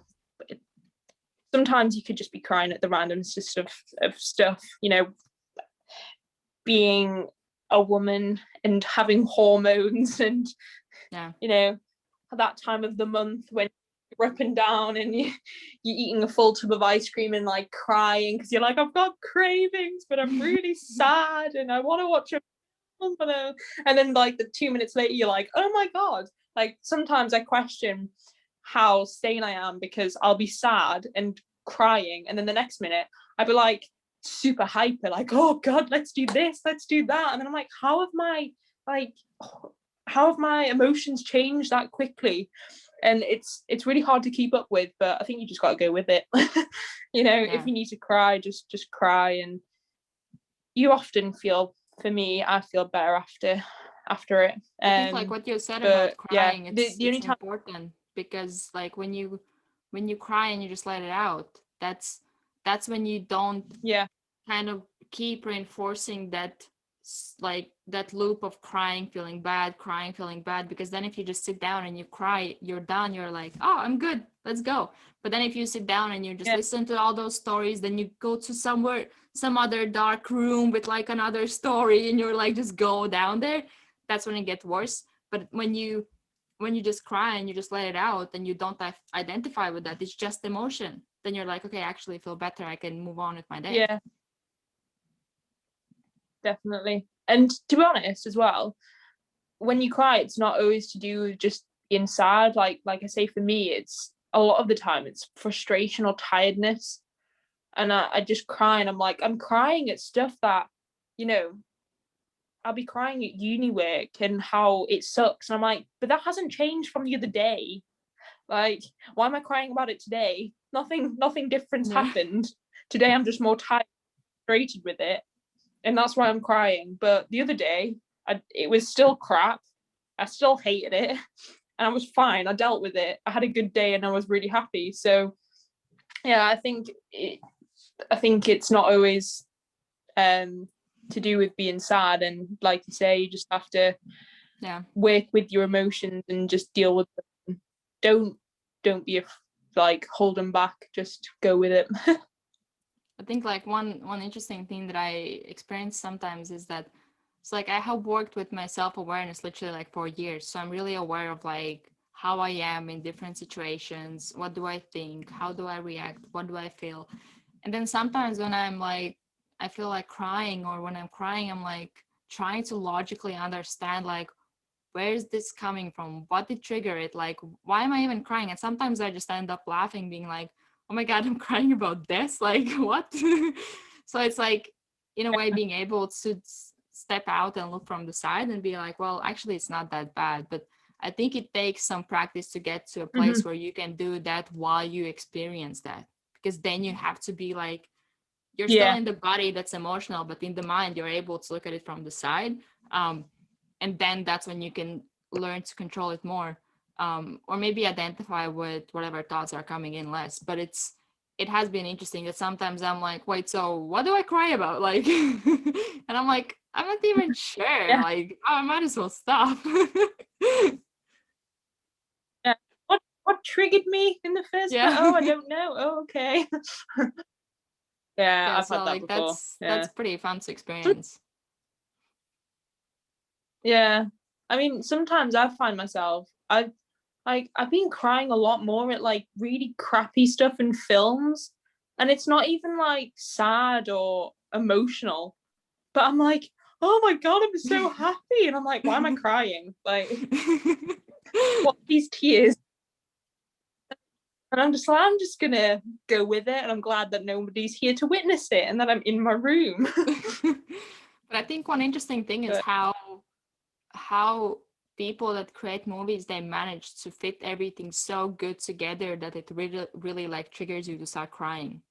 Speaker 2: sometimes you could just be crying at the randomest of stuff, being a woman and having hormones, and
Speaker 1: Yeah.
Speaker 2: that time of the month when you're up and down and you're eating a full tub of ice cream and like crying because you're like, I've got cravings, but I'm really sad and I want to watch a film. And then like the 2 minutes later, you're like, oh my God. Like sometimes I question how sane I am, because I'll be sad and crying, and then the next minute I'd be like super hyper, like, oh God, let's do this, let's do that. And then I'm like, like how have my emotions changed that quickly? And it's really hard to keep up with, but I think you just got to go with it. If
Speaker 1: Yeah.
Speaker 2: you need to cry, just cry. And you often feel, for me, I feel better after it.
Speaker 1: I think like what you said about
Speaker 2: But yeah,
Speaker 1: crying,
Speaker 2: the
Speaker 1: it's
Speaker 2: only time.
Speaker 1: important, because like when you cry and you just let it out, that's when you don't
Speaker 2: Yeah.
Speaker 1: kind of keep reinforcing that, like that loop of crying, feeling bad, because then if you just sit down and you cry, you're done, you're like, oh, I'm good, let's go. But then if you sit down and you just
Speaker 2: Yeah.
Speaker 1: listen to all those stories, then you go to some other dark room with like another story, and you're like, just go down there. That's when it gets worse. But when you just cry and you just let it out and you don't identify with that, it's just emotion, then you're like, okay, I actually feel better, I can move on with my day.
Speaker 2: Yeah, definitely. And to be honest as well, when you cry, it's not always to do with just being sad. Like I say, for me, it's a lot of the time it's frustration or tiredness. And I just cry, and I'm like, I'm crying at stuff that, you know, I'll be crying at uni work and how it sucks. And I'm like, but that hasn't changed from the other day. Like, why am I crying about it today? Nothing different's
Speaker 1: Yeah.
Speaker 2: happened. Today I'm just more tired, frustrated with it. And that's why I'm crying. But the other day, it was still crap. I still hated it. and I was fine. I dealt with it. I had a good day and I was really happy. So yeah, I think it's not always to do with being sad, and like you say, you just have to work with your emotions and just deal with them. Don't be like hold them back, just go with it.
Speaker 1: I think like one interesting thing that I experience sometimes is that it's like I have worked with my self-awareness literally like for years, so I'm really aware of like how I am in different situations, what do I think, how do I react, what do I feel. And then sometimes when I'm like I feel like crying, or when I'm crying I'm like trying to logically understand like where is this coming from, what did trigger it, like why am I even crying. And sometimes I just end up laughing, being like, oh my god, I'm crying about this, like what. So it's like in a way being able to step out and look from the side and be like, well, actually it's not that bad. But I think it takes some practice to get to a place where you can do that while you experience that, because then you have to be like, you're still in the body that's emotional, but in the mind you're able to look at it from the side, and then that's when you can learn to control it more, or maybe identify with whatever thoughts are coming in less. But it has been interesting that sometimes I'm like, wait, so what do I cry about, like and I'm like, I'm not even sure, like I might as well stop.
Speaker 2: Yeah. What triggered me in the first place? Oh, I don't know. Oh, okay. I've
Speaker 1: so
Speaker 2: had that
Speaker 1: like
Speaker 2: before.
Speaker 1: that's pretty fun to experience.
Speaker 2: Yeah, I mean, sometimes I find myself I've been crying a lot more at like really crappy stuff in films, and it's not even like sad or emotional, but I'm like, oh my god, I'm so happy, and I'm like, why am I crying? Like, what these tears? And I'm just like, I'm just gonna go with it, and I'm glad that nobody's here to witness it, and that I'm in my room.
Speaker 1: But I think one interesting thing is how people that create movies, they manage to fit everything so good together that it really really like triggers you to start crying.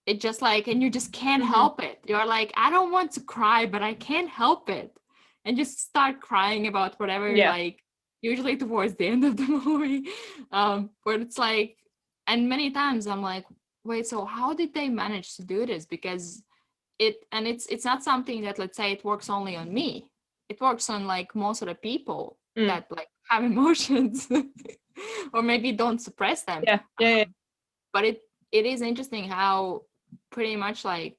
Speaker 1: It just like, and you just can't help it. You're like, I don't want to cry, but I can't help it, and just start crying about whatever, like usually towards the end of the movie. But it's like, and many times I'm like, wait, so how did they manage to do this? Because it's not something that, let's say, it works only on me. It works on like most of the people that like have emotions or maybe don't suppress them. But it is interesting how pretty much like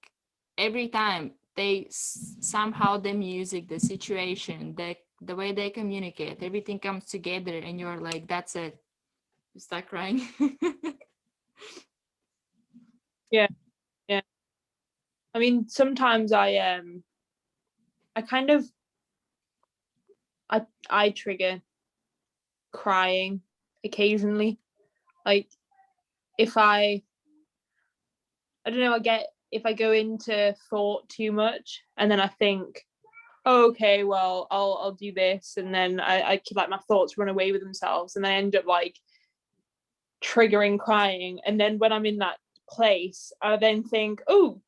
Speaker 1: every time they somehow, the music, the situation, the way they communicate, everything comes together and you're like, that's it, you start crying.
Speaker 2: yeah I mean, sometimes I kind of I trigger crying occasionally. Like, if I don't know, if I go into thought too much, and then I think, oh, okay, well, I'll do this, and then I like my thoughts run away with themselves, and I end up like triggering crying. And then when I'm in that place, I then think, oh,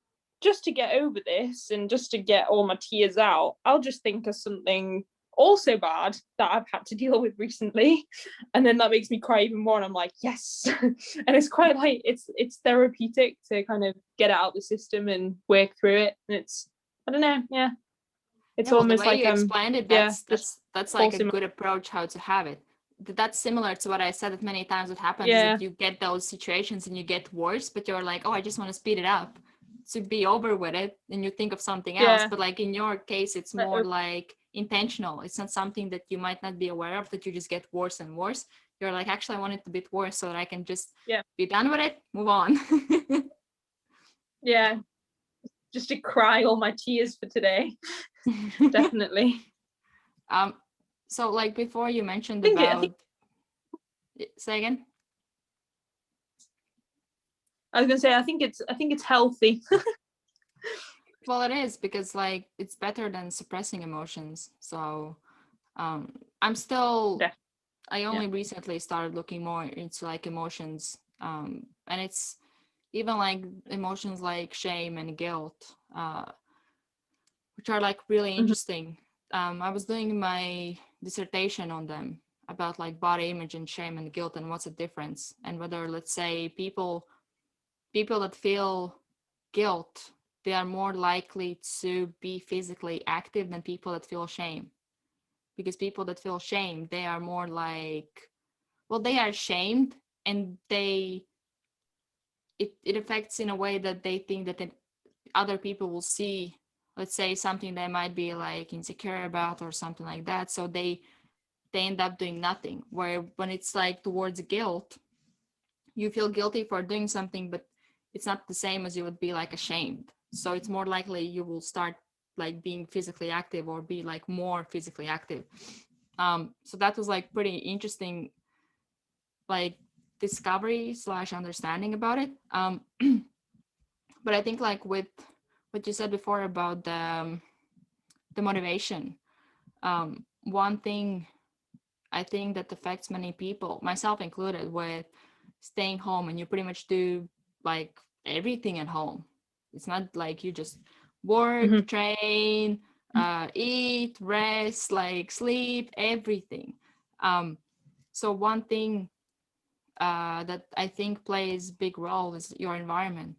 Speaker 2: just to get over this and just to get all my tears out, I'll just think of something also bad that I've had to deal with recently, and then that makes me cry even more, and I'm like, yes. And it's quite like it's therapeutic to kind of get it out the system and work through it. And it's, I don't know, it's
Speaker 1: well, the
Speaker 2: almost
Speaker 1: way
Speaker 2: like
Speaker 1: you explained it, that's like a
Speaker 2: pulsing.
Speaker 1: good approach how to have it. That's similar to what I said, that many times what happens is
Speaker 2: Yeah,
Speaker 1: that you get those situations and you get worse, but you're like, oh, I just want to speed it up to be over with it, and you think of something else. But like in your case, it's more like intentional. It's not something that you might not be aware of, that you just get worse and worse. You're like, actually, I want it a bit worse so that I can just be done with it, move on.
Speaker 2: yeah, just to cry all my tears for today. Definitely.
Speaker 1: So like before you mentioned
Speaker 2: I think
Speaker 1: say again.
Speaker 2: I was gonna say, I think it's healthy.
Speaker 1: Well, it is, because like it's better than suppressing emotions. So I'm still, I only recently started looking more into like emotions, and it's even like emotions like shame and guilt, which are like really interesting. I was doing my dissertation on them, about like body image and shame and guilt and what's the difference, and whether, let's say, people that feel guilt, they are more likely to be physically active than people that feel shame. Because people that feel shame, they are more like, well, they are shamed, and it affects in a way that they think that other people will see, let's say, something they might be like insecure about or something like that, so they end up doing nothing. Where when it's like towards guilt, you feel guilty for doing something, but it's not the same as you would be like ashamed. So it's more likely you will start like being physically active or be like more physically active. So that was like pretty interesting, like discovery / understanding about it. But I think like with what you said before about the motivation, one thing I think that affects many people, myself included, with staying home, and you pretty much do like everything at home. It's not like you just work, train, eat, rest, like sleep, everything. So one thing that I think plays big role is your environment,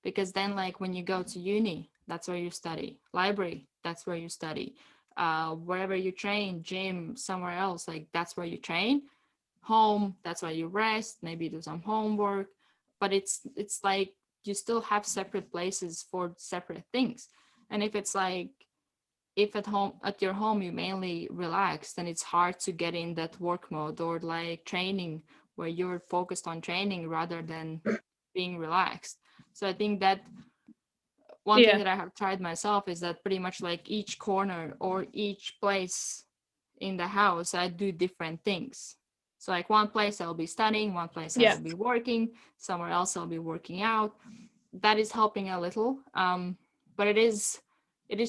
Speaker 1: because then like when you go to uni, that's where you study. Library, that's where you study. Wherever you train, gym, somewhere else, like that's where you train. Home, that's where you rest, maybe do some homework. But it's like you still have separate places for separate things. And if it's like, if at your home you mainly relax, then it's hard to get in that work mode or like training where you're focused on training rather than being relaxed. So I think that one thing that I have tried myself is that pretty much like each corner or each place in the house, I do different things. So like one place I'll be studying, one place I will be working, somewhere else I'll be working out. That is helping a little. But it is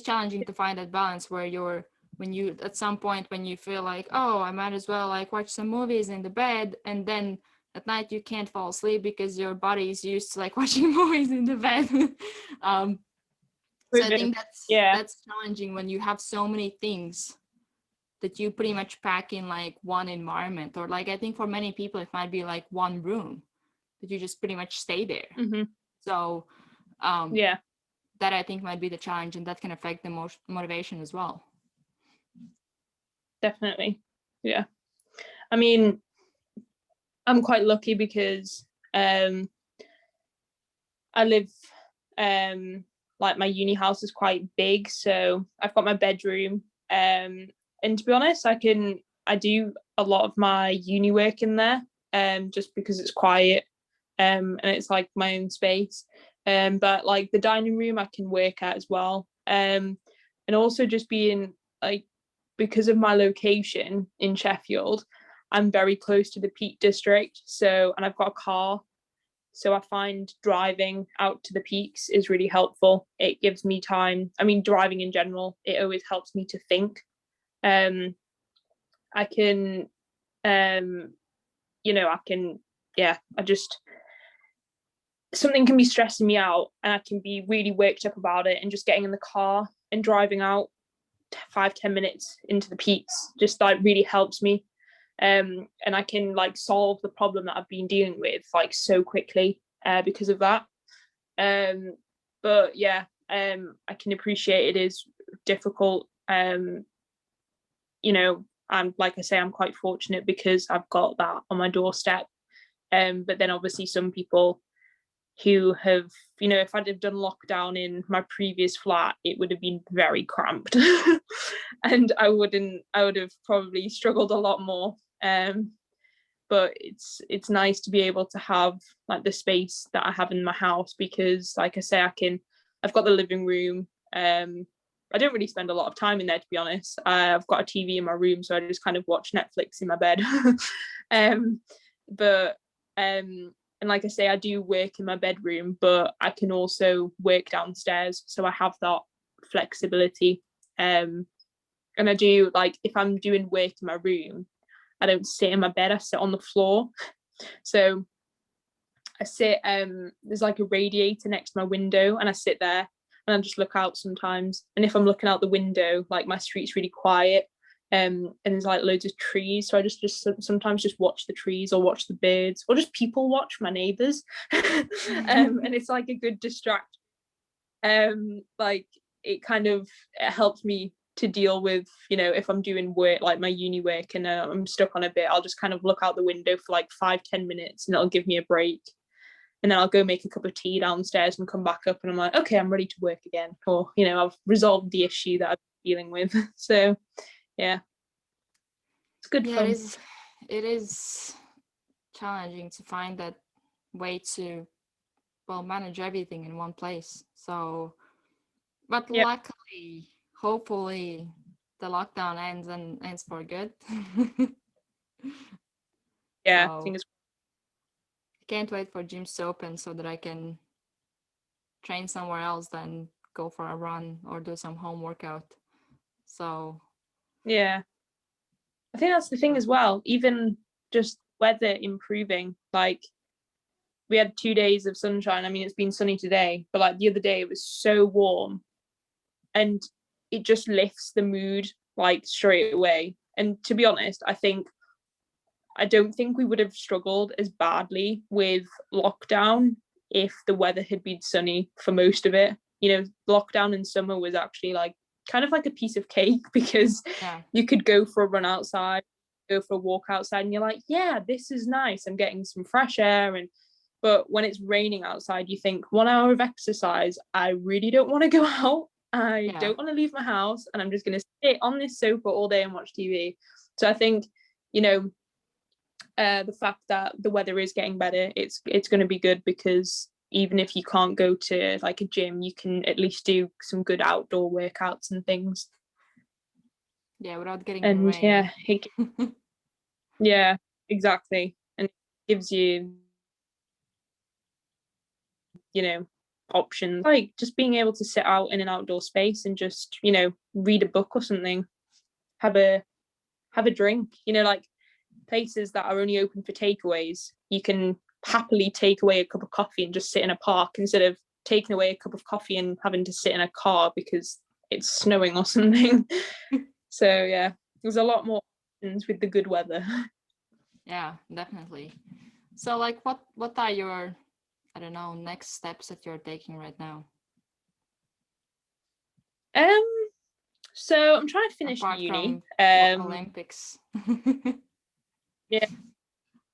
Speaker 1: challenging to find that balance where when you at some point when you feel like, oh, I might as well like watch some movies in the bed, and then at night you can't fall asleep because your body is used to like watching movies in the bed. So I think that's challenging when you have so many things that you pretty much pack in like one environment, or like I think for many people it might be like one room that you just pretty much stay there. So that I think might be the challenge, and that can affect the motivation as well.
Speaker 2: Definitely. Yeah. I mean, I'm quite lucky because I live like my uni house is quite big, so I've got my bedroom, and to be honest, I do a lot of my uni work in there, just because it's quiet, and it's like my own space, but like the dining room I can work at as well, and also just being like, because of my location in Sheffield, I'm very close to the Peak District, and I've got a car. So I find driving out to the peaks is really helpful. It gives me time. I mean, driving in general, it always helps me to think. I can, I just, something can be stressing me out and I can be really worked up about it, and just getting in the car and driving out 5-10 minutes into the peaks just like really helps me. And I can like solve the problem that I've been dealing with like so quickly because of that. But I can appreciate it is difficult. And like I say, I'm quite fortunate because I've got that on my doorstep. But then obviously some people who have, if I'd have done lockdown in my previous flat, it would have been very cramped and I would have probably struggled a lot more. But it's nice to be able to have like the space that I have in my house, because like I say, I've got the living room. I don't really spend a lot of time in there, to be honest. I've got a TV in my room, so I just kind of watch Netflix in my bed. And like I say, I do work in my bedroom, but I can also work downstairs, so I have that flexibility. And I do, like, if I'm doing work in my room, I don't sit in my bed, I sit on the floor. So I sit, there's like a radiator next to my window, and I sit there and I just look out sometimes. And if I'm looking out the window, like my street's really quiet, and there's like loads of trees, so I just sometimes just watch the trees or watch the birds or just people watch my neighbors. And it's like a good distraction. Like it kind of helps me to deal with, you know, if I'm doing work like my uni work and I'm stuck on a bit, I'll just kind of look out the window for like 5-10 minutes and it'll give me a break, and then I'll go make a cup of tea downstairs and come back up and I'm like, okay, I'm ready to work again, or, you know, I've resolved the issue that I'm dealing with. So yeah, it's good fun.
Speaker 1: It is challenging to find that way to, well, manage everything in one place. So, but luckily, hopefully the lockdown ends for good.
Speaker 2: Yeah,
Speaker 1: so, I can't wait for gyms to open so that I can train somewhere else than go for a run or do some home workout. So
Speaker 2: yeah, I think that's the thing as well, even just weather improving. Like we had 2 days of sunshine. I mean, it's been sunny today, but like the other day it was so warm and it just lifts the mood like straight away. And to be honest, I don't think we would have struggled as badly with lockdown if the weather had been sunny for most of it. You know, lockdown in summer was actually like kind of like a piece of cake because you could go for a run outside, go for a walk outside, and you're like, yeah, this is nice. I'm getting some fresh air. And but when it's raining outside, you think 1 hour of exercise, I really don't want to go out. I don't want to leave my house, and I'm just going to sit on this sofa all day and watch TV. So I think, you know, the fact that the weather is getting better, it's going to be good, because even if you can't go to like a gym, you can at least do some good outdoor workouts and things.
Speaker 1: Yeah, without getting
Speaker 2: and
Speaker 1: rain.
Speaker 2: Yeah, exactly. And it gives you, you know, options, like just being able to sit out in an outdoor space and just, you know, read a book or something, have a drink, you know, like places that are only open for takeaways, you can happily take away a cup of coffee and just sit in a park instead of taking away a cup of coffee and having to sit in a car because it's snowing or something. So yeah, there's a lot more options with the good weather.
Speaker 1: Yeah, definitely. So like what are your, I don't know, next steps that you're taking right now?
Speaker 2: So I'm trying to finish
Speaker 1: apart
Speaker 2: uni.
Speaker 1: from Olympics.
Speaker 2: Yeah,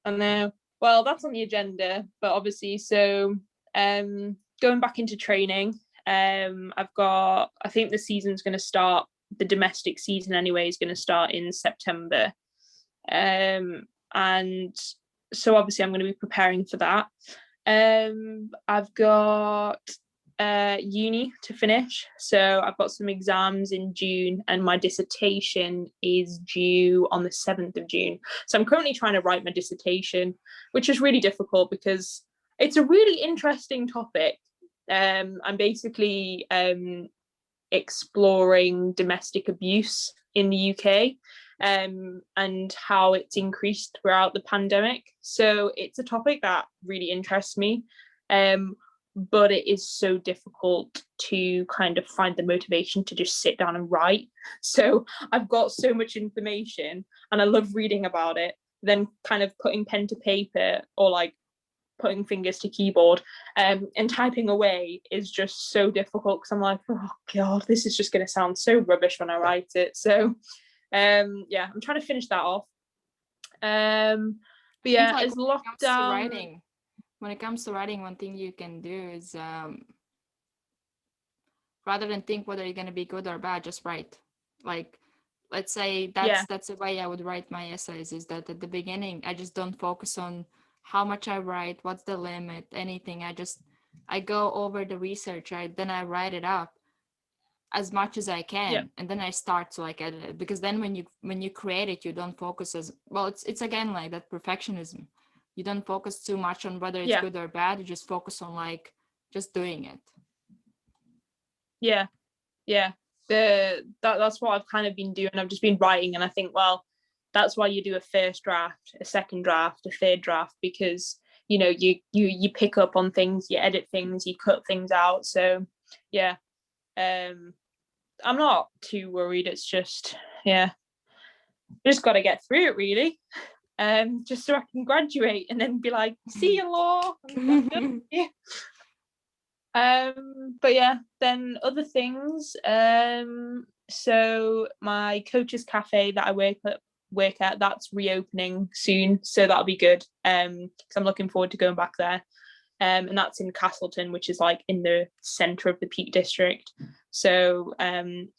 Speaker 2: I know. Well, that's on the agenda, but obviously, so going back into training. I've got, I think the season's going to start, the domestic season anyway is going to start in September. And so obviously I'm going to be preparing for that. I've got uni to finish, so I've got some exams in June and my dissertation is due on the 7th of June. So I'm currently trying to write my dissertation, which is really difficult because it's a really interesting topic. I'm basically exploring domestic abuse in the UK, and how it's increased throughout the pandemic. So it's a topic that really interests me, but it is so difficult to kind of find the motivation to just sit down and write. So I've got so much information and I love reading about it, then kind of putting pen to paper or like putting fingers to keyboard and typing away is just so difficult, because I'm like, oh god, this is just going to sound so rubbish when I write it. So yeah, I'm trying to finish that off. But yeah,
Speaker 1: like
Speaker 2: as lockdown,
Speaker 1: when it comes to writing, one thing you can do is rather than think whether you're going to be good or bad, just write. Like, let's say that's the way I would write my essays, is that at the beginning I just don't focus on how much I write, what's the limit, anything. I go over the research, right? Then I write it up as much as I can, and then I start to like edit it, because then when you create it, you don't focus as well. It's again like that perfectionism. You don't focus too much on whether it's good or bad. You just focus on like just doing it.
Speaker 2: That's what I've kind of been doing. I've just been writing, and I think, well, that's why you do a first draft, a second draft, a third draft, because you know you pick up on things, you edit things, you cut things out. So yeah, I'm not too worried. It's just, yeah, just got to get through it, really. Just so I can graduate and then be like, see you, law. I'm done. But yeah, then other things. So my coach's cafe that I work at, that's reopening soon, so that'll be good. Because I'm looking forward to going back there. And that's in Castleton, which is like in the centre of the Peak District. So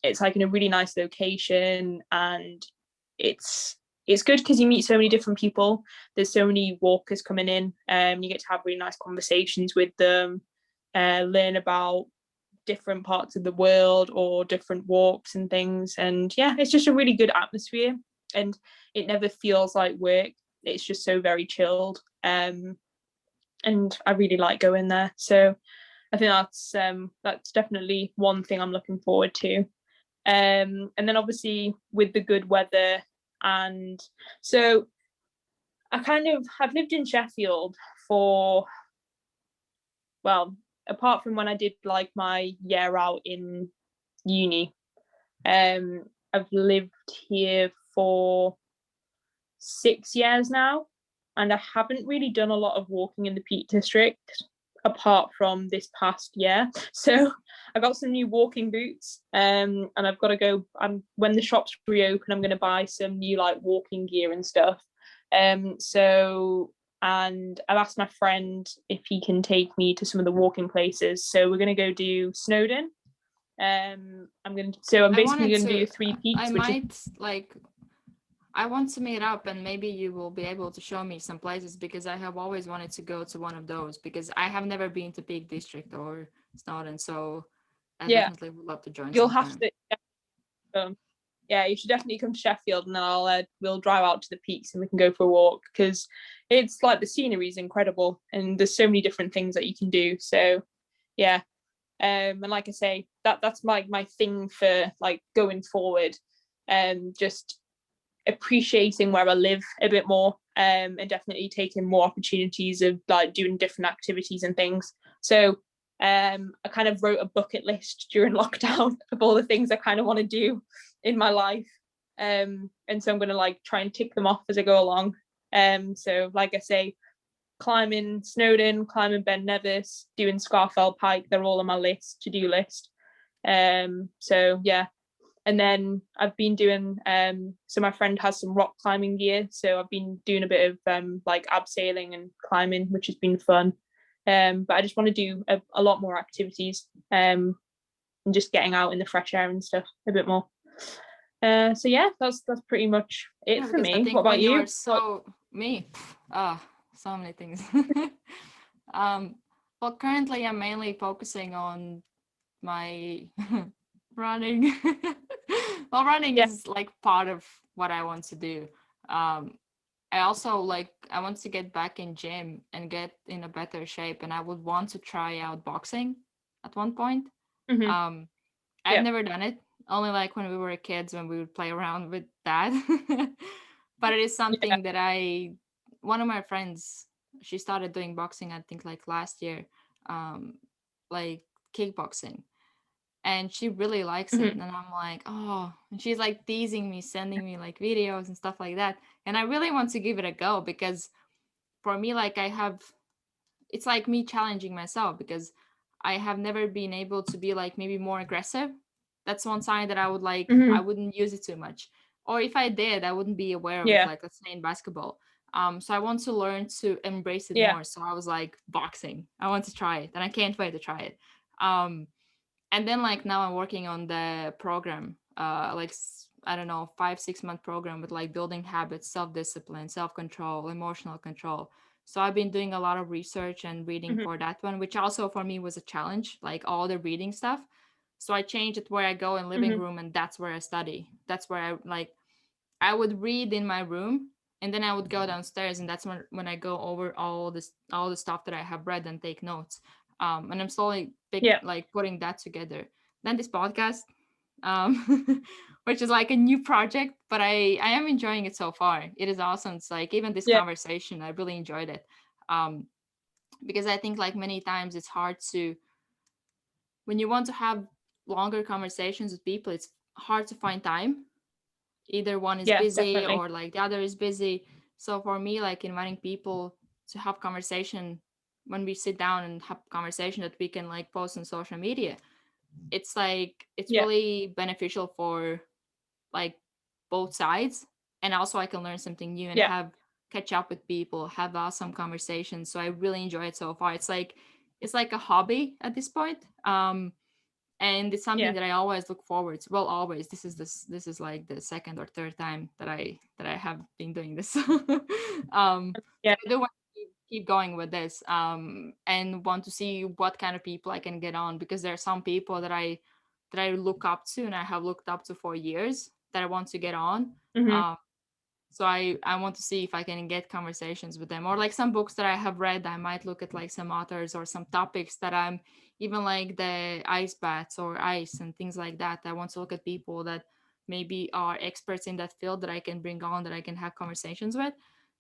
Speaker 2: it's like in a really nice location, and it's good because you meet so many different people. There's so many walkers coming in, you get to have really nice conversations with them, learn about different parts of the world or different walks and things. And yeah, it's just a really good atmosphere, and it never feels like work. It's just so very chilled. And I really like going there. So I think that's definitely one thing I'm looking forward to. And then obviously with the good weather, and so I've lived in Sheffield for, well, apart from when I did like my year out in uni, I've lived here for 6 years now, and I haven't really done a lot of walking in the Peak District apart from this past year. So I got some new walking boots, and I've got to go. When the shops reopen, I'm going to buy some new like walking gear and stuff. And I've asked my friend if he can take me to some of the walking places. So we're going to go do Snowdon. I'm basically going to do 3 peaks.
Speaker 1: I want to meet up, and maybe you will be able to show me some places, because I have always wanted to go to one of those, because I have never been to Peak District or Snowdon, so I definitely would love to join.
Speaker 2: You'll have to. You should definitely come to Sheffield, and then we'll drive out to the peaks and we can go for a walk, because it's like the scenery is incredible and there's so many different things that you can do. So yeah, and like I say, that's my thing for like going forward, and just appreciating where I live a bit more, and definitely taking more opportunities of like doing different activities and things. So I kind of wrote a bucket list during lockdown of all the things I kind of want to do in my life, and so I'm going to like try and tick them off as I go along. So like I say, climbing Snowdon, climbing Ben Nevis, doing Scarfell Pike, they're all on my to-do list. So yeah, and then I've been doing, so my friend has some rock climbing gear, so I've been doing a bit of like abseiling and climbing, which has been fun. But I just want to do a lot more activities, and just getting out in the fresh air and stuff a bit more. So yeah, that's pretty much it for me. What about you?
Speaker 1: So many things. Well, currently I'm mainly focusing on my running. Well, running is like part of what I want to do. I also I want to get back in gym and get in a better shape, and I would want to try out boxing at one point. I've never done it, only like when we were kids, when we would play around with that. But it is something that one of my friends, she started doing boxing, I think like last year, like kickboxing, and she really likes it. And I'm like, oh, and she's like teasing me, sending me like videos and stuff like that, and I really want to give it a go, because for me, like it's like me challenging myself, because I have never been able to be like maybe more aggressive. That's one sign that I would I wouldn't use it too much, or if I did, I wouldn't be aware of it, like let's say in basketball. So I want to learn to embrace it more. So I was like, boxing, I want to try it, and I can't wait to try it. And then like now I'm working on the program, like I don't know, 5-6 month program with like building habits, self-discipline, self-control, emotional control. So I've been doing a lot of research and reading for that one, which also for me was a challenge, like all the reading stuff. So I changed it where I go in living room, and that's where I study. That's where I would read in my room, and then I would go downstairs, and that's when I go over all the stuff that I have read and take notes. And I'm slowly putting that together. Then this podcast, which is like a new project, but I am enjoying it so far. It is awesome. It's like even this conversation, I really enjoyed it, because I think like many times it's hard to, when you want to have longer conversations with people, it's hard to find time. either one is
Speaker 2: Yeah,
Speaker 1: busy
Speaker 2: definitely.
Speaker 1: or like the other is busy. So for me, like inviting people to have conversation when we sit down and have conversation that we can like post on social media, it's like it's
Speaker 2: Yeah.
Speaker 1: really beneficial for like both sides. And also I can learn something new and
Speaker 2: Yeah.
Speaker 1: have catch up with people, have awesome conversations. So I really enjoy it so far. It's like a hobby at this point. And it's something
Speaker 2: Yeah.
Speaker 1: that I always look forward to. Well, always. This is like the second or third time that I have been doing this. So
Speaker 2: Yeah.
Speaker 1: I do want to keep going with this, and want to see what kind of people I can get on, because there are some people that I look up to and I have looked up to for years that I want to get on.
Speaker 2: Hmm.
Speaker 1: Um, so I want to see if I can get conversations with them, or like some books that I have read. I might look at like some authors or some topics that I'm even like the ice baths or ice and things like that. I want to look at people that maybe are experts in that field that I can bring on, that I can have conversations with.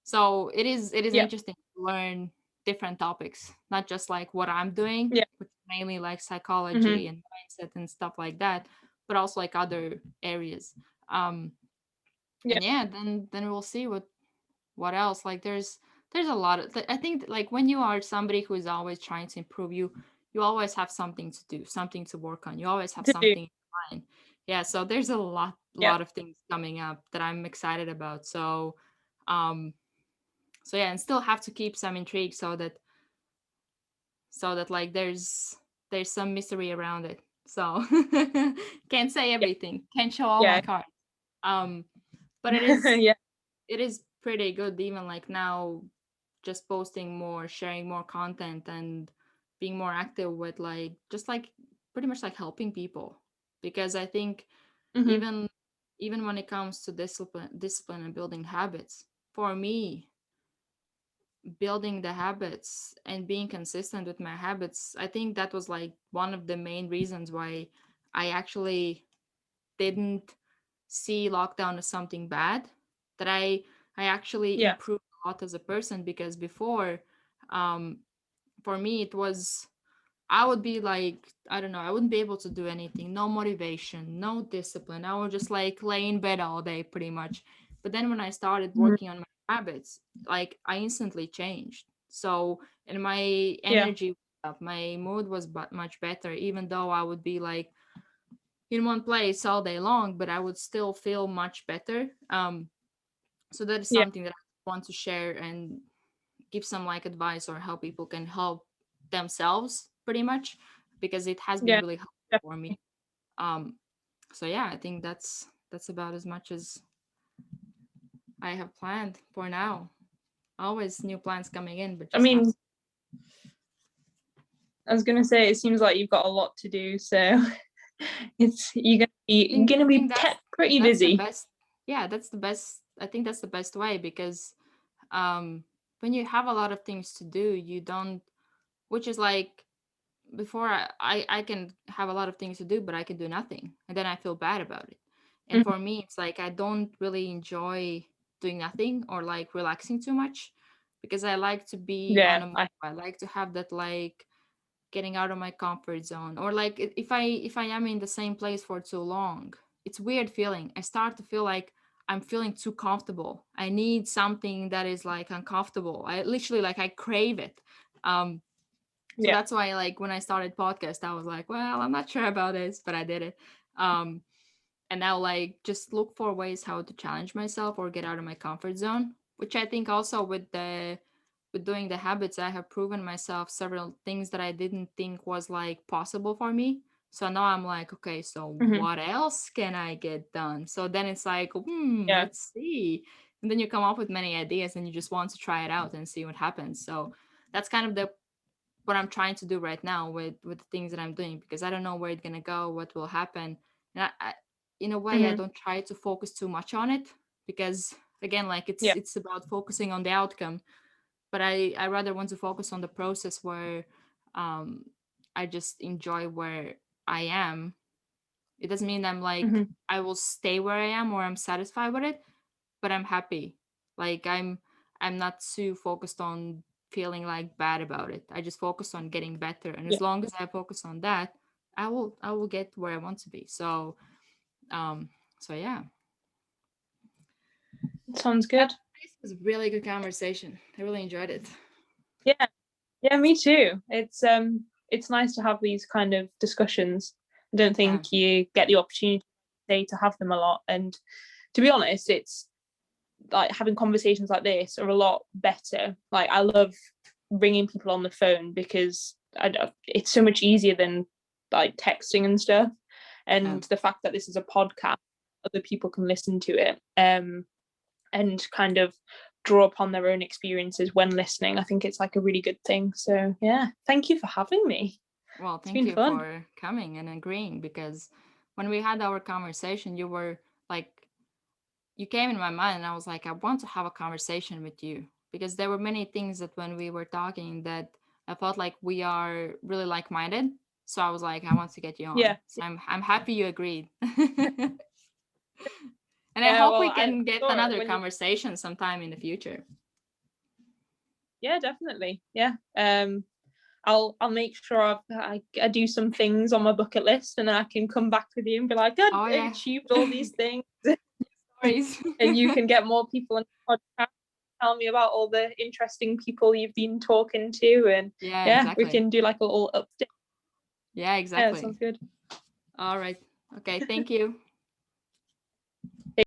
Speaker 1: So it is
Speaker 2: Yeah.
Speaker 1: interesting to learn different topics, not just like what I'm doing,
Speaker 2: Yeah.
Speaker 1: which is mainly like
Speaker 2: Hmm.
Speaker 1: psychology and mindset and stuff like that, but also like other areas. um
Speaker 2: Yeah.
Speaker 1: and yeah, then we'll see what else. Like there's a lot of I think like when you are somebody who is always trying to improve, you always have something to do, something to work on, you always have
Speaker 2: To do.
Speaker 1: something in mind. Yeah, so there's a
Speaker 2: Yeah.
Speaker 1: lot of things coming up that I'm excited about. So um so yeah, and still have to keep some intrigue, so that like there's some mystery around it. So can't say
Speaker 2: Yeah.
Speaker 1: everything, can't show all my
Speaker 2: Yeah.
Speaker 1: cards. um but
Speaker 2: Yeah.
Speaker 1: it is pretty good, even like now, just posting more, sharing more content, and being more active with like just like pretty much like helping people. Because I think
Speaker 2: Hmm.
Speaker 1: even even when it comes to discipline and building habits, for me, building the habits and being consistent with my habits, I think that was like one of the main reasons why I actually didn't see lockdown as something bad, that I actually
Speaker 2: Yeah.
Speaker 1: improved a lot as a person. Because before, um for me it was, I would be like, I don't know, I wouldn't be able to do anything, no motivation, no discipline, I would just like lay in bed all day pretty much. But then when I started
Speaker 2: Hmm.
Speaker 1: working on my habits, like I instantly changed. So, and my
Speaker 2: Yeah.
Speaker 1: energy was up, my mood was much better, even though I would be like in one place all day long, but I would still feel much better. So that is
Speaker 2: Yeah.
Speaker 1: something that I want to share and give some like advice, or how people can help themselves pretty much, because it has been
Speaker 2: Yeah.
Speaker 1: really helpful for me.
Speaker 2: Definitely.
Speaker 1: Um, so yeah, I think that's about as much as I have planned for now. Always new plans coming in, but
Speaker 2: I
Speaker 1: just have
Speaker 2: mean, I was gonna say it seems like you've got a lot to do, so it's you're
Speaker 1: I
Speaker 2: gonna be
Speaker 1: think
Speaker 2: kept pretty
Speaker 1: that's the
Speaker 2: busy.
Speaker 1: best. Yeah, that's the best. I think that's the best way, because um when you have a lot of things to do, you don't, which is like before, I can have a lot of things to do, but I can do nothing, and then I feel bad about it. And
Speaker 2: Mhm.
Speaker 1: for me, it's like I don't really enjoy doing nothing or like relaxing too much, because I like to be on
Speaker 2: Yeah.
Speaker 1: a move. I like to have that like getting out of my comfort zone, or like if I am in the same place for too long, it's weird feeling. I start to feel like I'm feeling too comfortable. I need something that is like uncomfortable. I literally like I crave it. um so
Speaker 2: Yeah.
Speaker 1: that's why like when I started podcast, I was like, well, I'm not sure about this, but I did it. um and now like just look for ways how to challenge myself or get out of my comfort zone, which I think also with doing the habits, I have proven myself several things that I didn't think was like possible for me. So now I'm like, okay, so
Speaker 2: Hmm.
Speaker 1: what else can I get done? So then it's like,
Speaker 2: Yeah.
Speaker 1: let's see. And then you come up with many ideas and you just want to try it out and see what happens. So that's kind of the what I'm trying to do right now with the things that I'm doing, because I don't know where it's gonna go, what will happen. And in a way, I
Speaker 2: Hmm.
Speaker 1: don't try to focus too much on it, because again, like
Speaker 2: Yeah.
Speaker 1: it's about focusing on the outcome. But I rather want to focus on the process where um, I just enjoy where I am. It doesn't mean I'm like
Speaker 2: Hmm.
Speaker 1: I will stay where I am or I'm satisfied with it, but I'm happy. Like I'm not too focused on feeling like bad about it. I just focus on getting better. And
Speaker 2: Yeah.
Speaker 1: as long as I focus on that, I will get where I want to be. So um so yeah.
Speaker 2: Sounds good.
Speaker 1: This was a really good conversation. I really enjoyed it.
Speaker 2: Yeah, me too. It's nice to have these kind of discussions. I don't think you get the opportunity to have them a lot. And to be honest, it's like having conversations like this are a lot better. Like I love ringing people on the phone because it's so much easier than like texting and stuff. And the fact that this is a podcast, other people can listen to it and kind of draw upon their own experiences when listening. I think it's like a really good thing. So yeah, thank you for having me.
Speaker 1: Well, thank you for coming and agreeing, because when we had our conversation, you were like, you came in my mind and I was like, I want to have a conversation with you, because there were many things that when we were talking that I felt like we are really like-minded. So I was like, I want to get you on.
Speaker 2: Yeah.
Speaker 1: So I'm happy you agreed. And I hope we can get another conversation sometime in the future.
Speaker 2: Yeah, definitely. Yeah. I'll make sure I do some things on my bucket list, and then I can come back with you and be like, I achieved all these things. And you can get more people on the podcast, tell me about all the interesting people you've been talking to, and exactly. We can do like a little update.
Speaker 1: Yeah, exactly.
Speaker 2: Yeah, sounds good.
Speaker 1: All right. Okay, thank you.